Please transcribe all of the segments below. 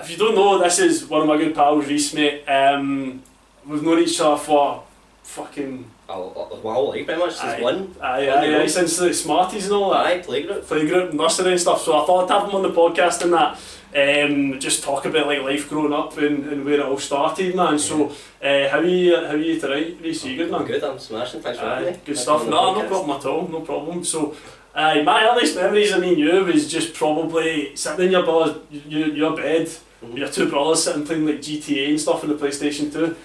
if you don't know, this is one of my good pals, Rhys, mate. We've known each other for fucking... my whole life, pretty much, since one. Aye, since the Smarties and all that. Aye, playgroup, nursery and stuff. So I thought I'd have him on the podcast and that. Just talk about like life growing up and where it all started, man. So how are you tonight, Rhys? Are you good, man? I'm good, I'm smashing, thanks for having me. Good stuff. No problem at all, no problem. So my earliest memories of me and you was just probably sitting in your bed. Your two brothers sitting playing like GTA and stuff on the PlayStation 2.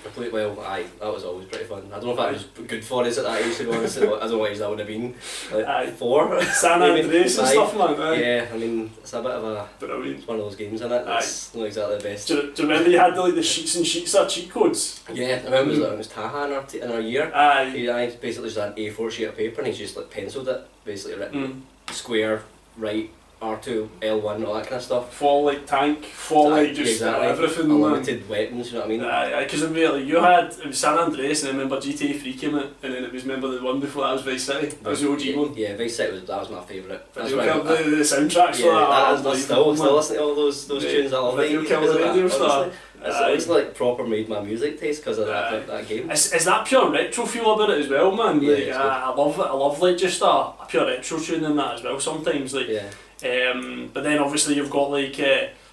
Aye, that was always pretty fun. I don't know if that was good for us at that age, to be honest. I don't know what age that would have been. Like 4? San Andreas and stuff, man. Aye. Yeah, I mean, it's a bit of a... It's one of those games, isn't it? It's not exactly the best. Do you remember you had the sheets and sheets of cheat codes? Yeah, I remember it was Taha in our year. Aye. He basically just had an A4 sheet of paper and he's just like penciled it, basically written square, right, R2, L1, all that kind of stuff. Fall like tank, fall like just everything. Unlimited weapons, you know what I mean? Aye, because really, it was San Andreas and then remember GTA 3 came out and then it was the one before that was Vice City. That was the OG one. Yeah, Vice City that was my favourite. The soundtracks for that. I still listen to all those tunes. I love them. It's like proper made my music taste because of that game. Is that pure retro feel about it as well, man? Yeah, like, I love it. I love like just a pure retro tune in that as well sometimes. Like, yeah. But then obviously you've got like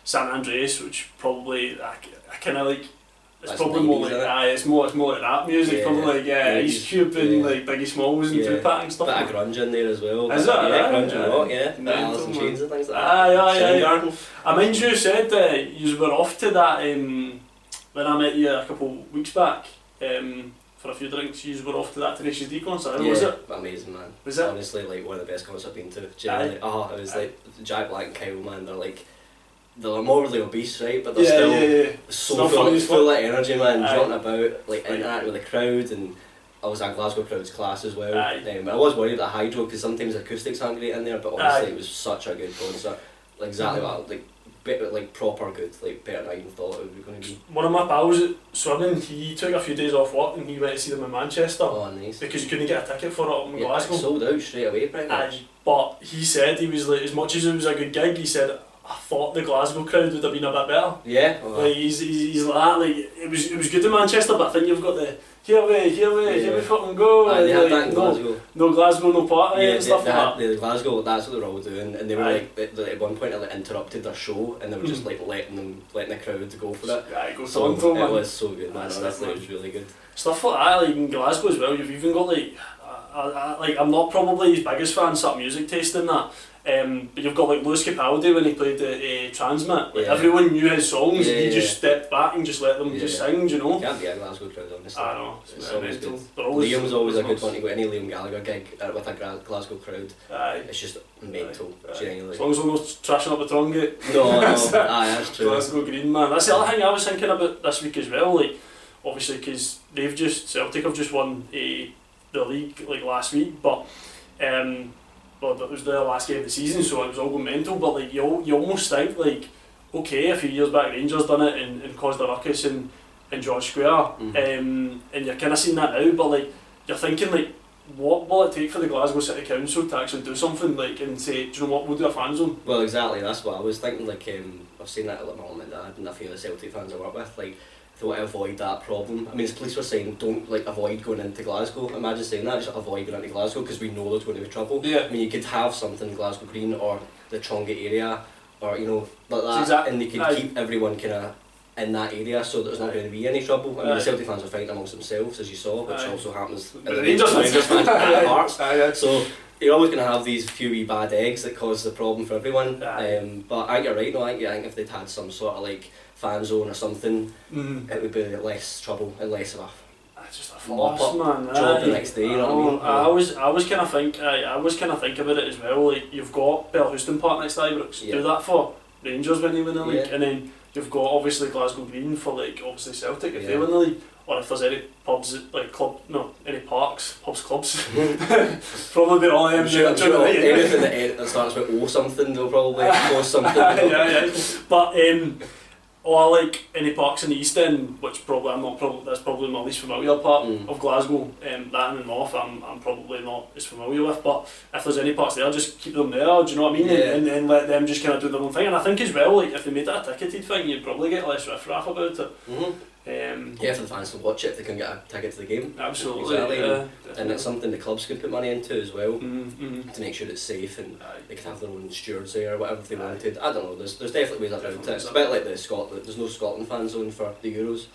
San Andreas, which probably I kind of like. It's That's probably 90s, more like it's more like rap music, probably like Ice Cube and like Biggie Smalls and Tupac and stuff. Bit of grunge in there as well. Is that? Yeah, grunge a lot. Yeah, Alice in Chains and things like that. Aye. I mind you said that you were off to that when I met you a couple of weeks back. For a few drinks, you were off to that Tenacious D concert. Yeah, was it? Amazing, man. Was it? Honestly, like one of the best concerts I've been to. Genuinely. It was like Jack Black and Kyle, man. They're morbidly obese, right? But they're still so full of energy, man. Jumping about, like interacting with the crowd, and I was at Glasgow Crowd's class as well. I was worried about the hydro because sometimes the acoustics aren't great in there, but honestly, it was such a good concert. Like exactly what like proper good, like better than I even thought it was going to be. One of my pals at swimming, he took a few days off work and he went to see them in Manchester. Oh, nice. Because you couldn't get a ticket for it up in Glasgow. It sold out straight away, pretty much. But he said he was like, as much as it was a good gig, he said, I thought the Glasgow crowd would have been a bit better. Yeah. Like he's like that. Like it was good in Manchester, but I think you've got the here we fucking go. They had that in Glasgow. No Glasgow, no party and stuff like that. The Glasgow, that's what they were all doing, and they were like at one point they interrupted their show and they were just like letting the crowd go for it. It was so good, man. Honestly, it was really good. Stuff like that, like in Glasgow as well. You've even got like I'm not probably his biggest fan, sort of music taste in that. But you've got like Lewis Capaldi when he played the Transmit. Like everyone knew his songs, and he just stepped back and just let them just sing. You know. Can't be a Glasgow crowd, honestly. I know. It's always good. Liam's always a good one to go any Liam Gallagher gig with a Glasgow crowd. It's just mental. Genuinely. As long as we're not trashing up the Trongate. No. That's true. Glasgow Green, man. That's the other thing I was thinking about this week as well. Like, obviously, because Celtic have just won the league like last week, but. Well, it was their last game of the season, so it was all going mental. But like you almost think like, okay, a few years back Rangers done it and caused a ruckus in George Square, and you're kind of seeing that now. But like you're thinking like, what will it take for the Glasgow City Council to actually do something like and say, do you know what, we'll do a fan zone? Well, exactly. That's what I was thinking. Like I've seen that with my mum and dad and a few of the Celtic fans I work with. Like, they want to avoid that problem. I mean, the police were saying don't like avoid going into Glasgow. Imagine saying that, just avoid going into Glasgow because we know there's going to be trouble. Yeah. I mean, you could have something in Glasgow Green or the Trongate area, or you know, like that, and they could keep everyone kind of in that area so that there's not going to be any trouble. I mean, the Celtic fans are fighting amongst themselves, as you saw, which also happens in the Rangers fans at Hearts. So you're always going to have these few wee bad eggs that cause the problem for everyone. But I think you're right. No, I think if they'd had some sort of like fan zone or something, it would be less trouble and less of a just a farce, man. Job the next day. You know what I mean? I was kind of think about it as well. Like you've got Belhouston Park next to Ibrox. Do that for Rangers when they win the league, and then you've got obviously Glasgow Green for like obviously Celtic if they win the league. Or if there's any pubs, like any parks, clubs, probably be all them. Anything that starts with O something, they'll probably post something. But Or like any parks in the East End, which that's probably my least familiar part of Glasgow. That in the north I'm probably not as familiar with, but if there's any parks there, just keep them there, do you know what I mean? Yeah. And then let them just kind of do their own thing. And I think as well, like if they made it a ticketed thing, you'd probably get less riff-raff about it. Yeah, for the fans to watch it if they can get a ticket to the game. Absolutely. Exactly. And it's something the clubs can put money into as well, to make sure it's safe, and they can have their own stewards there or whatever if they wanted. I don't know, there's definitely ways around it. It's a bit like there's no Scotland fan zone for the Euros.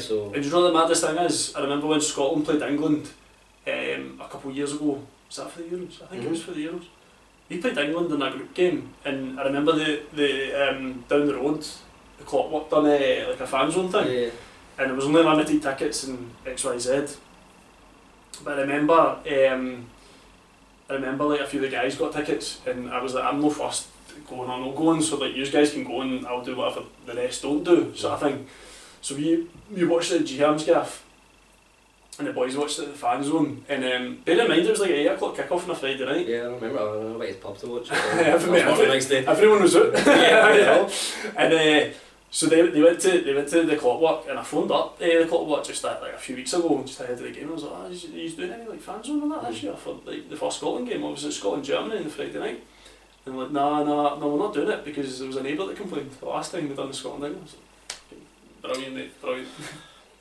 So. And you know the maddest thing is, I remember when Scotland played England a couple of years ago. Was that for the Euros? I think it was for the Euros. We played England in a group game, and I remember the down the road, the Clockwork done like a fan zone thing, and there was only limited tickets and XYZ. But I remember like a few of the guys got tickets, and I was like, I'm no fussed going or no going, so like you guys can go and I'll do whatever the rest don't do, sort of thing. So we watched it at GM's gaff, and the boys watched it at the fan zone, and bear in mind it was like an 8 o'clock kick-off on a Friday night. Yeah, I remember, I went to his pub to watch it. Everyone was out. And so they went to the Clockwork, and I phoned up the Clockwork just like a few weeks ago, just ahead of the game. I was like, are you doing any like fan zone and that this year for like the first Scotland game? Obviously Scotland-Germany on the Friday night. And like, no, we're not doing it because there was a neighbour that complained the last time they done the Scotland thing. I was like, brilliant, mate, brilliant.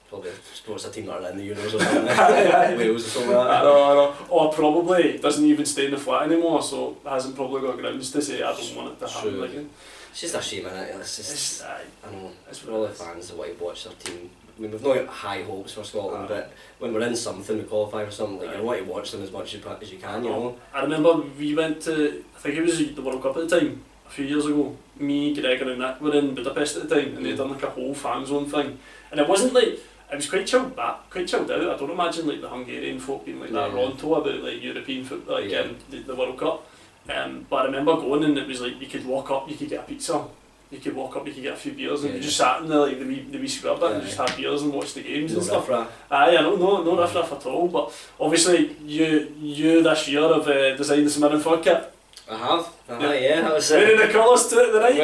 Probably sports a team that are in the Euros or something. Wales or something like that. I know. Or probably doesn't even stay in the flat anymore, so hasn't probably got grounds to say I don't want it to happen again. It's just a shame, innit? It's just, I know, it's for all the fans that want to watch their team. I mean, we've not got high hopes for Scotland, but when we're in something, we qualify for something, like, you want to watch them as much as you can, you know? I remember we went to, I think it was the World Cup at the time, a few years ago. Me, Gregor and Nick were in Budapest at the time, and they'd done like a whole fan zone thing. And it wasn't like, it was quite chilled out. I don't imagine like the Hungarian folk being like that ronto about like European football, like the World Cup. But I remember going, and it was like you could walk up, you could get a pizza, you could walk up, you could get a few beers, and you just sat in the wee square bit and just had beers and watched the games and stuff. No riff-raff at all. But obviously you this year have designed the Smirren Fog kit. I have. Yeah, I was wearing the colours to it the night.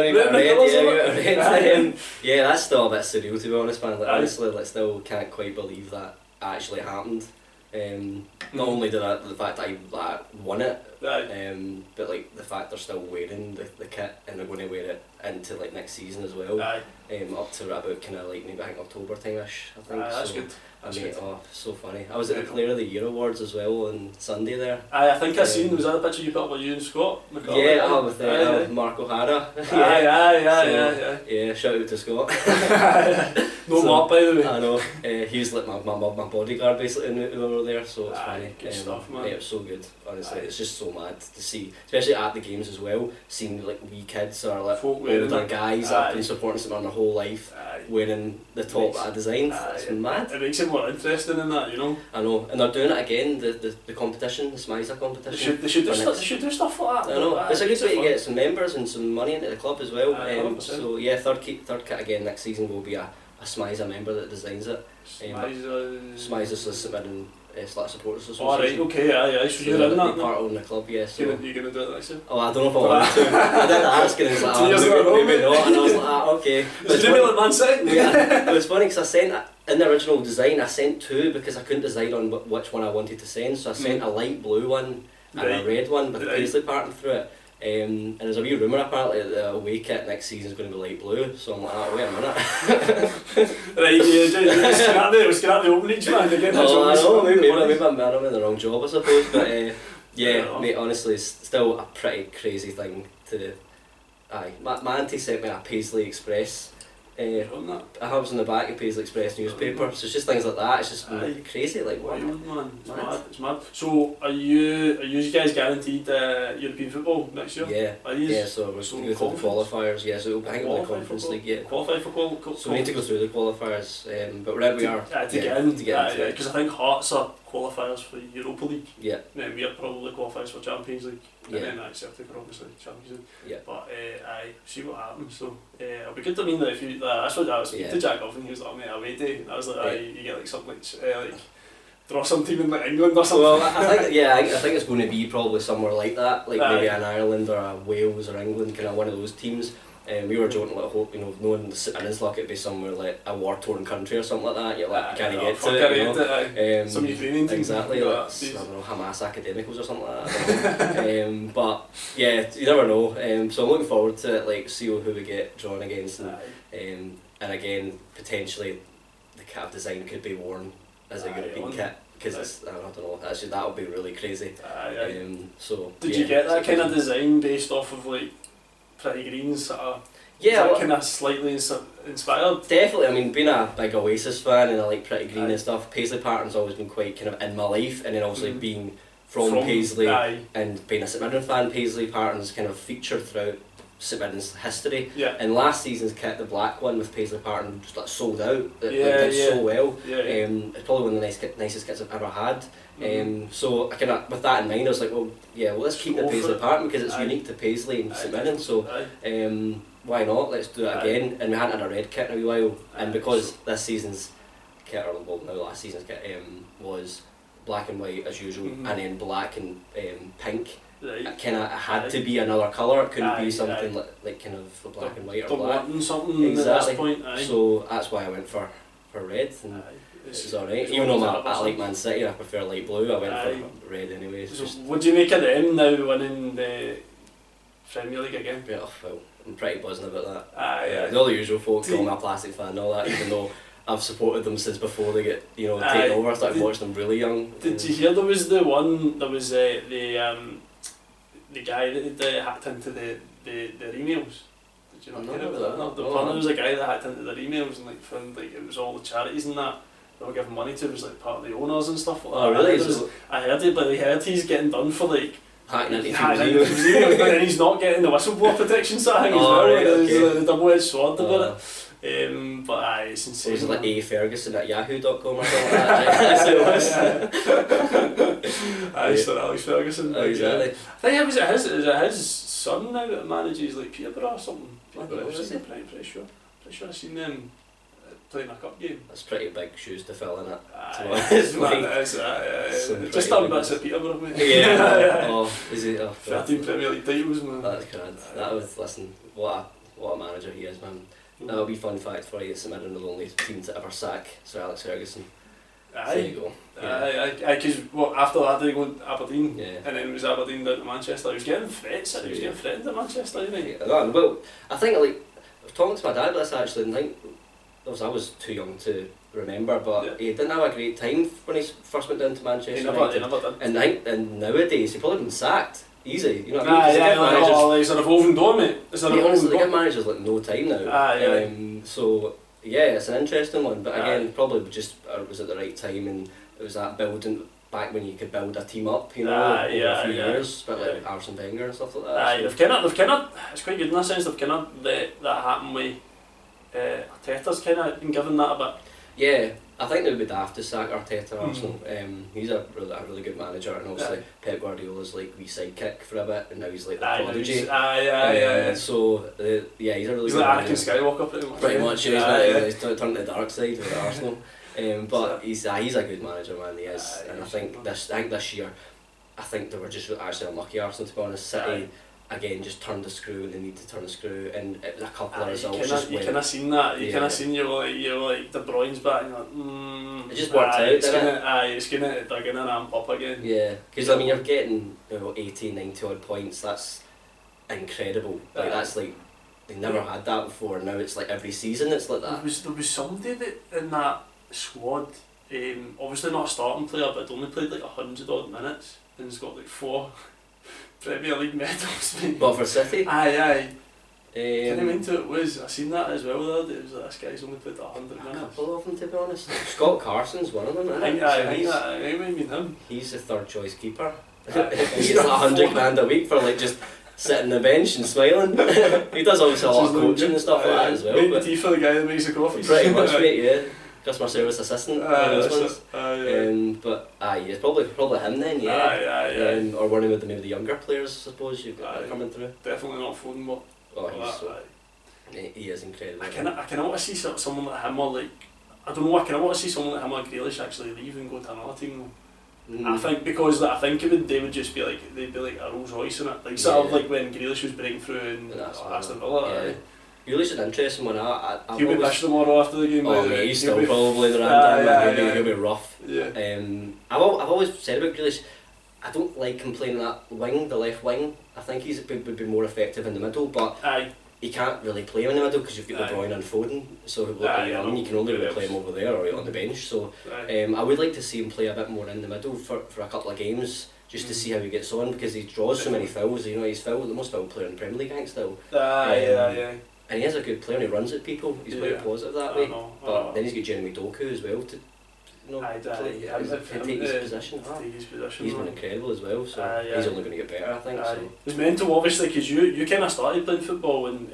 Yeah, that's still a bit surreal, to be honest, man. Like, honestly, like, still can't quite believe that actually happened. Not only did the fact that I won it, but like the fact they're still wearing the kit and they're going to wear it into like next season as well. Up to about kind of like maybe I think October time-ish, I think. That's good. So funny. I was at the Player of the Year Awards as well on Sunday there. I think I seen, was that a picture you put up with you and Scott? With Mark O'Hara. Yeah, shout out to Scott. Mark, by the way. I know. He's like my bodyguard basically when we were there, so it's funny. Good stuff, man. It was so good, honestly. It's just so mad to see, especially at the games as well, seeing like wee kids or like older guys that have been supporting someone their whole life wearing the top that I designed. It's mad. It makes it more interesting in that, you know. I know, and they're doing it again. The competition, the Smiza competition. They should do stuff like that. I know. It's a good way to get some members and some money into the club as well. So yeah, third kit again next season will be a Smiza member that designs it. Smiza's the St Mirren Supporters Association. Alright, okay, so you're in that. Part of the club, yeah. So you're going to do it next year? Oh, I don't know if I want to. I did ask and it was like, maybe not, and I was like, okay. Did you like Man City? Yeah, it was funny because I sent, in the original design, I sent two because I couldn't decide on which one I wanted to send, so I sent a light blue one and a red one with the paisley parting through it. And there's a wee rumour apparently that the away kit next season is going to be light blue, so I'm like, wait a minute. Right, we'll scrap the openings, man, again. Oh, I know, maybe I'm in the wrong job, I suppose, but yeah, mate, honestly, it's still a pretty crazy thing to... My auntie sent me a Paisley Express. I was in the back of Paisley Express newspaper, so it's just things like that. It's just crazy, like what? Man, it's mad. So are you guys guaranteed European football next year? Yeah. So we're going to go through the qualifiers. Yeah, so I think we'll the Conference League. Yeah. Qualify for qualifiers. So we need to go through the qualifiers, but wherever we are to get in. Because I think Hearts are qualifiers for Europa League. Yeah. And we are probably qualifiers for Champions League. Yeah. And then Celtic are obviously Champions League. Yeah. But see what happens. So it'll be good. I mean, that if you that's what I was speaking to Jack off, and he was like, mate, away day. And I was like, you get like something like draw some team in like England or something. Well, I think it's going to be probably somewhere like that, like maybe an Ireland or a Wales or England, kind of one of those teams. We were joking, like, hope, knowing the St Mirren's luck, it'd be somewhere like a war-torn country or something like that. You're like, you can't get to it, some Ukrainian team. Exactly, like, I don't know, Hamas Academicals or something like that. But yeah, you never know. So I'm looking forward to it, like, see who we get drawn against, and again, potentially the cap design could be worn as a European kit. Because I don't know, actually that would be really crazy. So did you get that kind of design based off of like Pretty Green's kind of slightly inspired? Definitely. I mean, being a big Oasis fan and I like Pretty Green and stuff, Paisley Pattern's always been quite kind of in my life, and then obviously being from Paisley and being a St Mirren fan, Paisley Pattern's kind of featured throughout St Mirren's history. And last season's kit, the black one with Paisley Pattern, just like sold out. It did so well. It's probably one of the nicest kits I've ever had. So I kind of, with that in mind, I was like, well, let's keep the Paisley Pattern because it's unique to Paisley and St Mirren. So why not? Let's do it again. And we hadn't had a red kit in a wee while, and because this season's kit, or well, no, last season's kit was black and white as usual, and then black and pink. It kind of had to be another colour. It couldn't be something like kind of black and white or black. Something exactly. At this point, so that's why I went for red, and it's alright. Even though I like Man City, I prefer light blue. I went for red anyway. So what do you make of them now winning the Premier League again? Yeah, well, I'm pretty buzzing about that. All the usual folks call me a plastic fan and all that, even though I've supported them since before they get taken over. I started watching them really young. Did you hear there was the one? There was the guy that hacked into their emails. Did you not hear about that? No, there was a guy that hacked into their emails and like found like it was all the charities and that they were giving money to. It was like part of the owners and stuff like that. Oh really? I heard it, but I heard he's getting done for like hacking into people's emails, but then he's not getting the whistleblower protection thing as well. Right, There's the double-edged sword about it. But it's insane. Was it like A Ferguson at yahoo.com or something like that? Sir Alex Ferguson. Exactly. I think is it his son now that manages like Peterborough or something? Pretty sure I've seen them playing a cup game. That's pretty big shoes to fill, in it? Just done bits at Peterborough, mate. Is it? 13 Premier League titles, man. That's grand. That was, listen, what a manager he is, man. That'll be a fun fact for you. St Mirren are the only team to ever sack Sir Alex Ferguson. There you go. Because after that they go to Aberdeen, and then it was Aberdeen down to Manchester. He was getting threats. He was getting threatened at Manchester, wasn't he? Well, I think I was talking to my dad about this actually, and I think I was too young to remember, but he didn't have a great time when he first went down to Manchester. He never did. And nowadays he probably been sacked. Easy, you know what I mean? He's an evolving door, mate. Honestly, they give managers like no time now. So it's an interesting one, but again, probably just was at the right time, and it was that building back when you could build a team up, over a few years, but like Arsene Wenger and stuff like that. They've kind of, it's quite good in that sense. They've kind of let that happen with Arteta's kind of been given that a bit. Yeah, I think they would be daft to sack Arteta Arsenal. He's a really good manager, and obviously Pep Guardiola's like wee sidekick for a bit, and now he's like the prodigy. So he's a really good like Anakin Skywalker pretty much. He's turned to the dark side with Arsenal. But he's a good manager, man. He is, and I think this year, I think they were just actually unlucky, Arsenal, to be honest. City again just turned the screw when they need to turn the screw, and it was a couple of results. You kind of seen that. You kind of seen you're like De Bruyne's back, and you're like, it just worked out. It's gonna they're gonna amp up again. Yeah, because I mean you're getting 80, 90 odd points. That's incredible. Like that's like they never had that before. Now it's like every season it's like that. There was somebody that in that squad. Obviously not a starting player, but only played like 100 odd minutes, and he's got like 4 Premier League medals. But for City? Aye. Can I mean to it was, I seen that as well the other day, it was like this guy's only played 100 minutes. A couple of them, to be honest. Scott Carson's one of them, isn't he? I mean him. He's the third choice keeper. He's like 100 grand a week for like just sitting on the bench and smiling. He does obviously a lot of coaching and stuff like that as well. Make the tea for the guy that makes the coffees. Pretty much, mate, yeah. Customer service assistant, but it's probably him then, or one of maybe the younger players, I suppose you've got coming through. Definitely not Foden, but he is incredible. I kind of want to see someone like him, or like I don't know. I kind of want to see someone like him or Grealish actually leave and go to another team. I think because I think they would just be like, they'd be like a Rolls Royce in it, like sort of like when Grealish was breaking through in Aston Villa. Yeah. Grealish is an interesting one. He'll be pissed tomorrow after the game. Oh mate, he's still probably the he'll be rough. Yeah. I've always said about Grealish, I don't like him playing that wing, the left wing. I think would be more effective in the middle, but he can't really play in the middle because you've got De Bruyne and Foden, so you can only really play him over there or on the bench. So I would like to see him play a bit more in the middle for a couple of games, just to see how he gets on, because he draws so many fouls. You know, he's the most foul player in the Premier League, I think, still. And he is a good player and he runs at people. He's quite positive that way. But then he's got Jeremy Doku as well to take his position. He's been incredible as well, so he's only going to get better, I think. So. It's mental, obviously, because you kind of started playing football and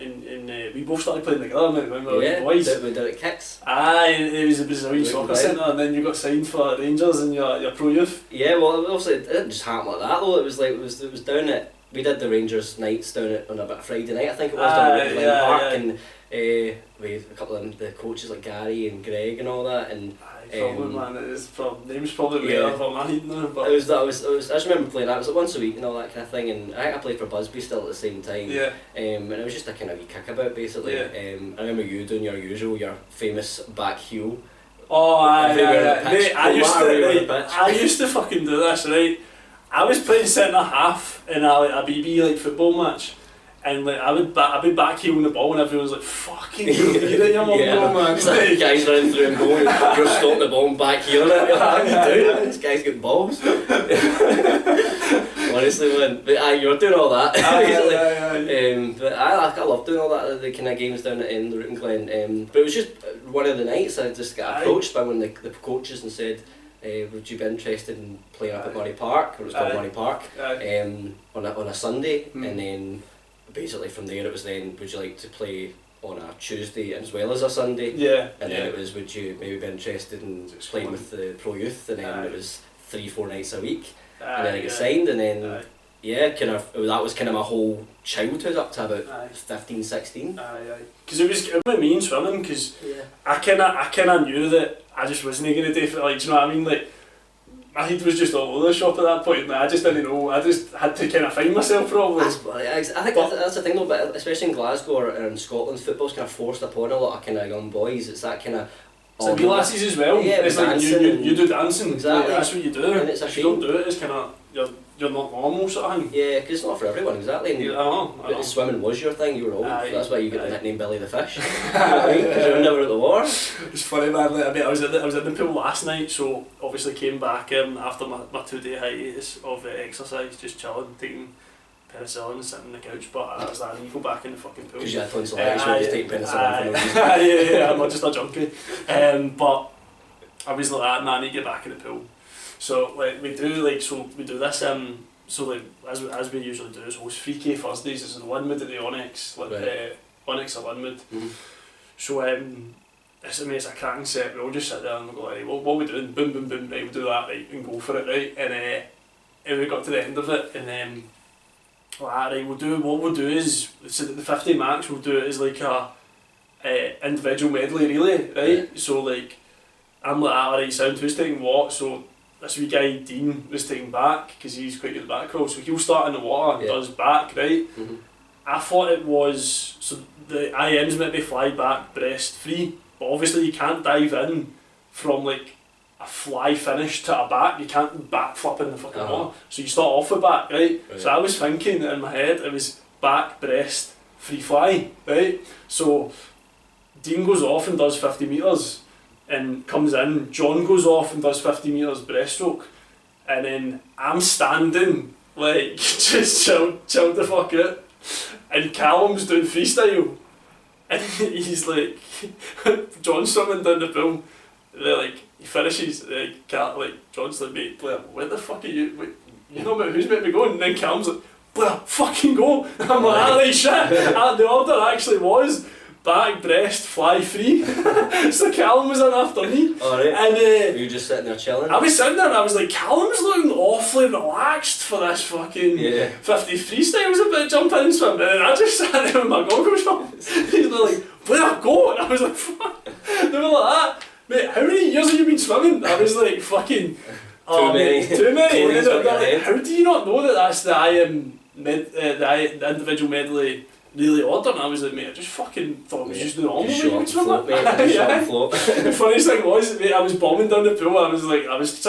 we both started playing together when we were boys. We did at Kicks. It was a Brazilian soccer centre, and then you got signed for Rangers in your pro youth. Yeah, well, obviously it didn't just happen like that though. It was down at, we did the Rangers nights down on a Friday night, I think it was, down at Glen Park, and with a couple of the coaches like Gary and Greg and all that, and name's probably way out of my head now. But I just remember playing that. It was like once a week and all that kind of thing, and I think I played for Busby still at the same time. And it was just a kind of wee kickabout basically. I remember you doing your famous back heel. Oh, mate, I used to fucking do this, right? I was playing centre half in a BB like football match, and like I'd be back heeling the ball, and everyone was like, "Fucking you're your mum, man!" It's like guys running through and going, you're stopping the ball and back heeling it. How you doing? This guy's got balls. Honestly, man, but you're doing all that. But I love doing all that, the kind of games down at the Root and Glen. But it was just one of the nights I just got approached by one of the coaches and said, would you be interested in playing up at Murray Park, or it was called Murray Park, on a Sunday, and then basically from there it was then, would you like to play on a Tuesday as well as a Sunday? And then it was, would you maybe be interested in playing with the pro youth, and then it was 3-4 nights a week, and then I got signed, and then that was kind of my whole childhood up to about 15, 16. Because it was me in swimming, because I kind of knew that I just wasn't going to do it, like, do you know what I mean? Like, my head was just all over the shop at that point, and I just didn't know, I just had to kind of find myself probably. I think that's the thing though, but especially in Glasgow or in Scotland, football's kind of forced upon a lot of kind of young boys. It's that kind of... It's like lasses as well. Yeah, it's like you do dancing, exactly. That's what you do. And it's if you don't do it, it's kind of, you're not normal sort of thing. Yeah, because it's not for everyone, exactly. And I know. Swimming was your thing, you were old, that's why you get the nickname Billy the Fish. Because you were never at the water. It's funny, man, like, I was in the pool last night, so obviously came back after my 2-day hiatus of exercise, just chilling, taking penicillin and sitting on the couch, but I was like, you go back in the fucking pool. Because you had tonsillitis, so you just take penicillin for no reason. Yeah, I'm not just a junkie. But I was like, I need to get back in the pool. So like we do this so like as we usually do, so it's 3K Thursdays, it's in Linwood at the Onyx, Onyx or Linwood. So it's a cracking set. We all just sit there and we go like, what are we doing? Boom, boom, boom, right, we'll do that, right, and go for it, right, and we got to the end of it, and then what we'll do is, so the 50 max, we'll do it as like a individual medley relay, right? So like I'm like, alright, sound, who's taking what? So this wee guy Dean was taking back, because he's quite good at back crawl, so he'll start in the water and does back, right? I thought it was, so the IMs maybe fly back breast free, but obviously you can't dive in from like a fly finish to a back, you can't backflip in the fucking water, so you start off with back, right? So I was thinking in my head it was back, breast, free fly, right? So Dean goes off and does 50 metres, and comes in, John goes off and does 50 metres breaststroke, and then I'm standing like just chilled the fuck out, and Callum's doing freestyle, and he's like, John's swimming down the pool, they're like, he finishes, John's like, mate, Blair, where the fuck are you, wait, you know about who's meant to be going, and then Callum's like, Blair, fucking go, and I'm like, alright shit, the order actually was back, breast, fly free. So Callum was in after me. And you were just sitting there chilling? I was sitting there and I was like, Callum's looking awfully relaxed for this fucking 50 freestyles about jumping and swimming. And I just sat there with my goggles on. He's like, where go? And I was like, fuck. They were like that. Mate, how many years have you been swimming? I was like, fucking Too many. Too many. Chloe's got your Like, head. how do you not know that that's the the individual medley really order? And I was like, mate, I just fucking thought it was just the normal way you would swim it. The funniest thing was, mate, I was bombing down the pool. I was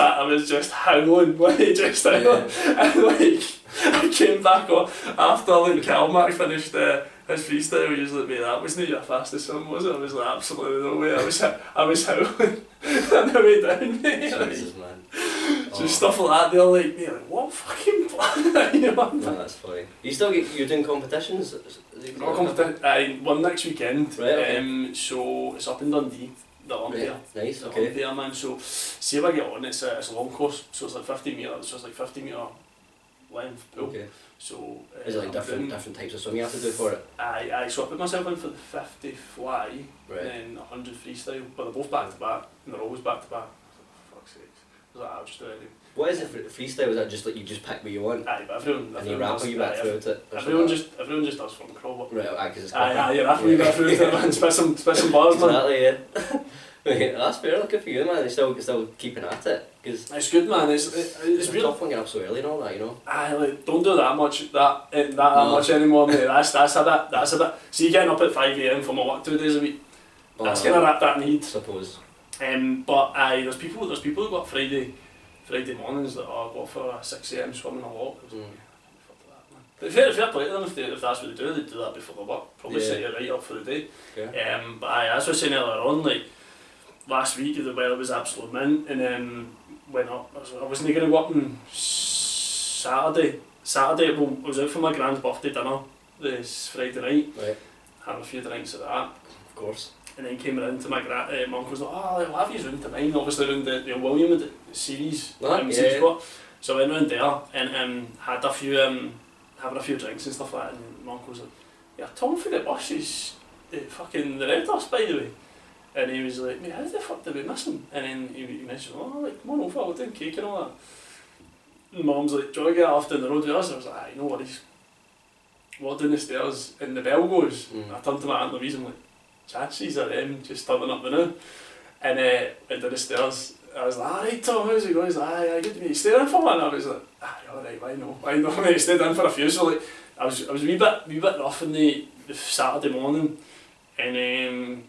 just howling, like, just howling. And like, I came back on after like Calmac finished his freestyle. He was like, mate, that wasn't your fastest swim, was it? I was like, absolutely no way. I was howling on the way down, mate. Jesus, man. Just stuff like that. They're like, mate, like, what fucking plan? You know? No, that's funny. You're doing competitions? I won next weekend. Right, okay. So it's up in Dundee. The Olympia. Right. Nice, the okay. Olympia, man. So see if I get on. It's a long course. So it's like 50 metres. So it's like 50 metre length pool. Okay. So is it like different types of swimming you have to do for it? So I put myself in for the 50 fly, right. And then 100 freestyle. But they're both back to back, and they're always back to back. For fuck's sake. I was like, I'll just do it. What is it for freestyle? Is that just like you just pick what you want? Aye, but everyone and you rap you back through it? Everyone just does from crawl. Right, because it's aye, you rap you back through it, man. Spit some bars, man. Exactly, yeah. Mate, that's fair. Good for you, man. You're still keeping at it. Cause it's good, man. It's really tough when you're up so early and all that, you know. Aye, like, don't do that much much anymore, mate. That's a bit. See, getting up at 5 AM for my work 2 days a week. That's kind of wrapped that in the heat. Suppose. But there's people who got Friday mornings that go for a 6 AM swimming a lot. But fair play to them if that's what they do that before the work. Probably set you right up for the day. Okay. But as I was saying earlier on, like last week the weather was absolute mint, and then went up. I wasn't going to go up on Saturday. I was out for my grand's birthday dinner this Friday night. Right. Had a few drinks at that. Of course. And then came around to my my uncle's like, I'll have you round to mine, obviously around the William the series. Spot. So I went round there and had a few having a few drinks and stuff like that, and my uncle was like, yeah, Tom for the bus is fucking the red dust, by the way. And he was like, mate, how the fuck did we miss him? And then he mentioned, like, come on over, we're doing cake and all that. And Mum's like, do you want to get off down the road with us? And I was like, aye, no worries. Walked down the stairs and the bell goes. I turned to my Aunt Louise and I'm like, chances are them just turning up the now. And went down the stairs. I was like, alright Tom, how's it going? He's like, aye, good to meet you. Stayed in for one? I was like, aye, alright, why not? I stayed in for a few, so like, I was a wee bit rough in the Saturday morning, and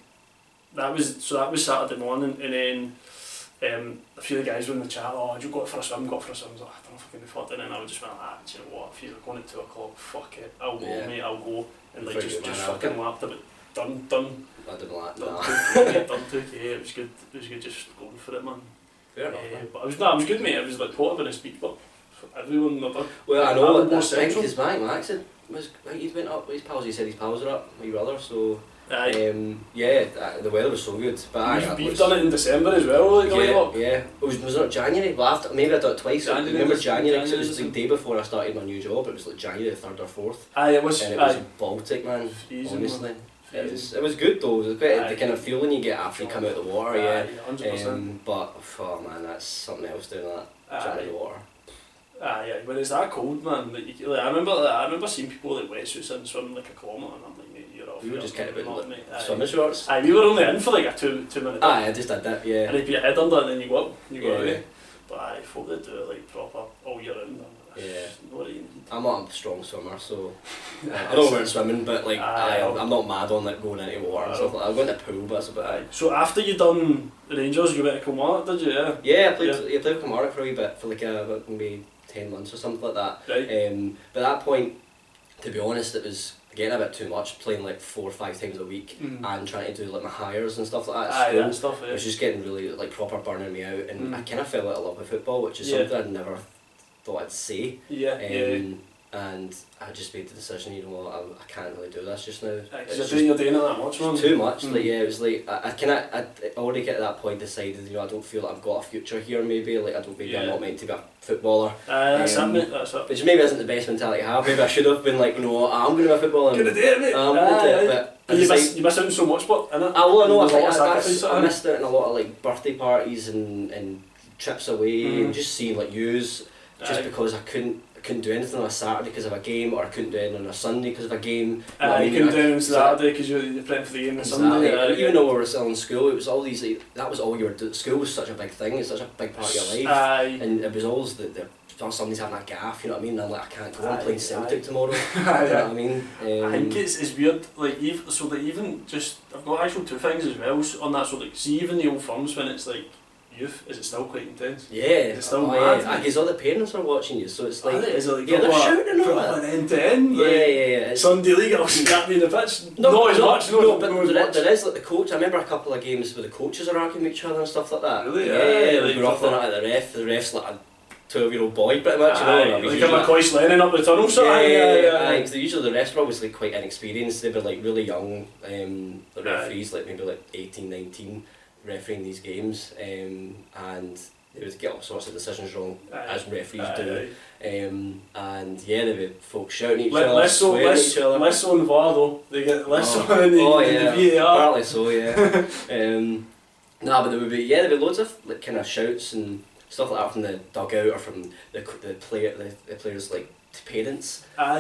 that was Saturday morning, and then a few of the guys were in the chat, did you go out for a swim? I was like, I don't know if I can afford it, and I would just went, do you know what, if you're going at 2 o'clock, fuck it, I'll go, mate, I'll go, and like just fucking lapped it, done. I didn't like that. Done 2K, it was good just going for it, man. Fair enough. But it was good, mate. It was like portable in a speed, but everyone other. Well, I know that's right, because Max he went up with his pals, he said his pals are up, my brother, so the weather was so good. But we've done it in December as well, like yeah. Was it not January? Well, maybe I done it twice. I remember January, because it was the day before I started my new job, it was like January the 3rd or 4th. Aye, it was. And it was Baltic, man, honestly. It was good though, it was quite the kind of feeling you get after you come out of the water, 100%. But, oh man, that's something else doing that, jumping in the water. When it's that cold, man, I remember seeing people like wetsuits and swimming like a kilometre, and I'm like, mate, you're off. We were just kind of in swimming shorts. We were only in for like a 2 minute. I just did that, yeah. And you'd be your head under and then you go up, you go away. But I thought they'd do it like proper all year round. I'm not a strong swimmer, so I don't learn swimming, but like I'm not mad on like going into water and stuff like that. I go into the pool, but that's about it. So after you done the Rangers, you went to Kilmarnock, did you? Yeah, I played with Kilmarnock for a wee bit, for like maybe 10 months or something like that. Right. But at that point, to be honest, it was getting a bit too much, playing like 4 or 5 times a week and trying to do like my hires and stuff like that at school. It was just getting really like proper burning me out, and I kind of fell out of love with football, which is something I'd never thought I'd say. And I just made the decision, you know what, I can't really do this just now. Because you're doing it that much, man. Too much. Like, it was like I already get to that point decided, you know, I don't feel like I've got a future here. Maybe like I'm not meant to be a footballer. That's it, mate. That's it. Which maybe isn't the best mentality to have. Maybe I should have been like, no, I'm going to be a footballer. Gonna do it, mate. I'm going to do it. But you miss out on so much, but innit? I missed out on a lot of like birthday parties and trips away and just seeing like yous. Just because I couldn't I couldn't do anything on a Saturday because of a game, or I couldn't do anything on a Sunday because of a game. You couldn't do anything on Saturday because you're playing for the game on Sunday. And even though we were still in school, it was all these, like, that was all you were doing. School was such a big thing, it's such a big part of your life. And it was always somebody's having a gaff, you know what I mean? And I'm like, I can't go, I'm playing Celtic tomorrow. You know what I mean? I think it's weird, like, even just, I've got actual two things as well on that, so like, see even the old firms when it's like, youth, is it still quite intense? Yeah, it's still mad. Yeah. Because all the parents are watching you, so it's like, is it like they're shouting from all an end to end. Yeah. Sunday league, I'll scrap me in the pitch. Not as much, but there is like the coach. I remember a couple of games where the coaches are arguing with each other and stuff like that. Really? Yeah, like, we're off at the ref's like a 12-year-old boy pretty much, you know. Like a McCoy Lennon up the tunnel sort of thing. Yeah. Usually the refs were always like quite inexperienced. They were like really young, the referees, like maybe like 18, 19, refereeing these games, and they would get all sorts of decisions wrong, as referees do. And yeah, there were folks shouting at each other, swearing at each other. Less so in VAR though, they get less so in the VAR. Apparently so, yeah. But there would be loads of like kind of shouts and stuff like that from the dugout or from the players' like parents. I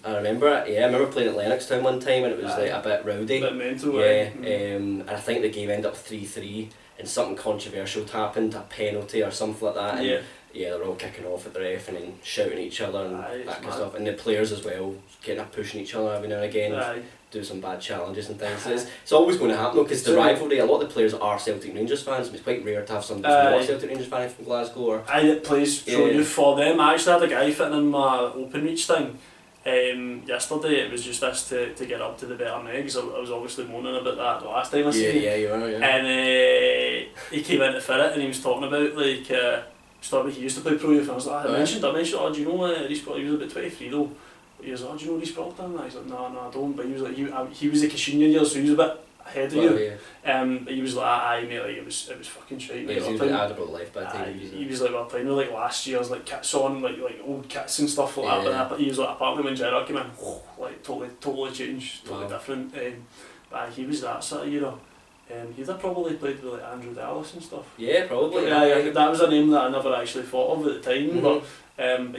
remember playing at Lennoxtown one time and it was like a bit rowdy. A bit mental, and I think the game ended up 3-3 and something controversial happened, a penalty or something like that. And they're all kicking off at the ref and then shouting at each other and that kind of stuff. And the players as well, getting up pushing each other every now and again. Do some bad challenges and things. So it's always going to happen though, because the rivalry, a lot of the players are Celtic Rangers fans. It's quite rare to have somebody who's not a Celtic Rangers fan from Glasgow. Or it plays through youth for them. I actually had a guy fitting in my open reach thing yesterday. It was just this to get up to the better megs. I was obviously moaning about that the last time I seen him. Yeah, you were, yeah. And he came in to fit it and he was talking about like he used to play pro youth and I was like, I mentioned, do you know Rhys Proctor? He was about 23 though. He was like, do you know Rhys Proctor? And he's like, no, I don't. But he was like, he was like a senior year, so he was a bit ahead of you. But he was like, aye mate, like it was fucking shite. He was admirable life by the time he was like, we were playing with like last year's like kits on, like old kits and stuff like that. But he was like, apparently when Gerrard came in, like totally changed, totally different. But he was that sort of era. He'd have probably played with like Andrew Dallas and stuff. Yeah, probably. That was a name that I never actually thought of at the time, but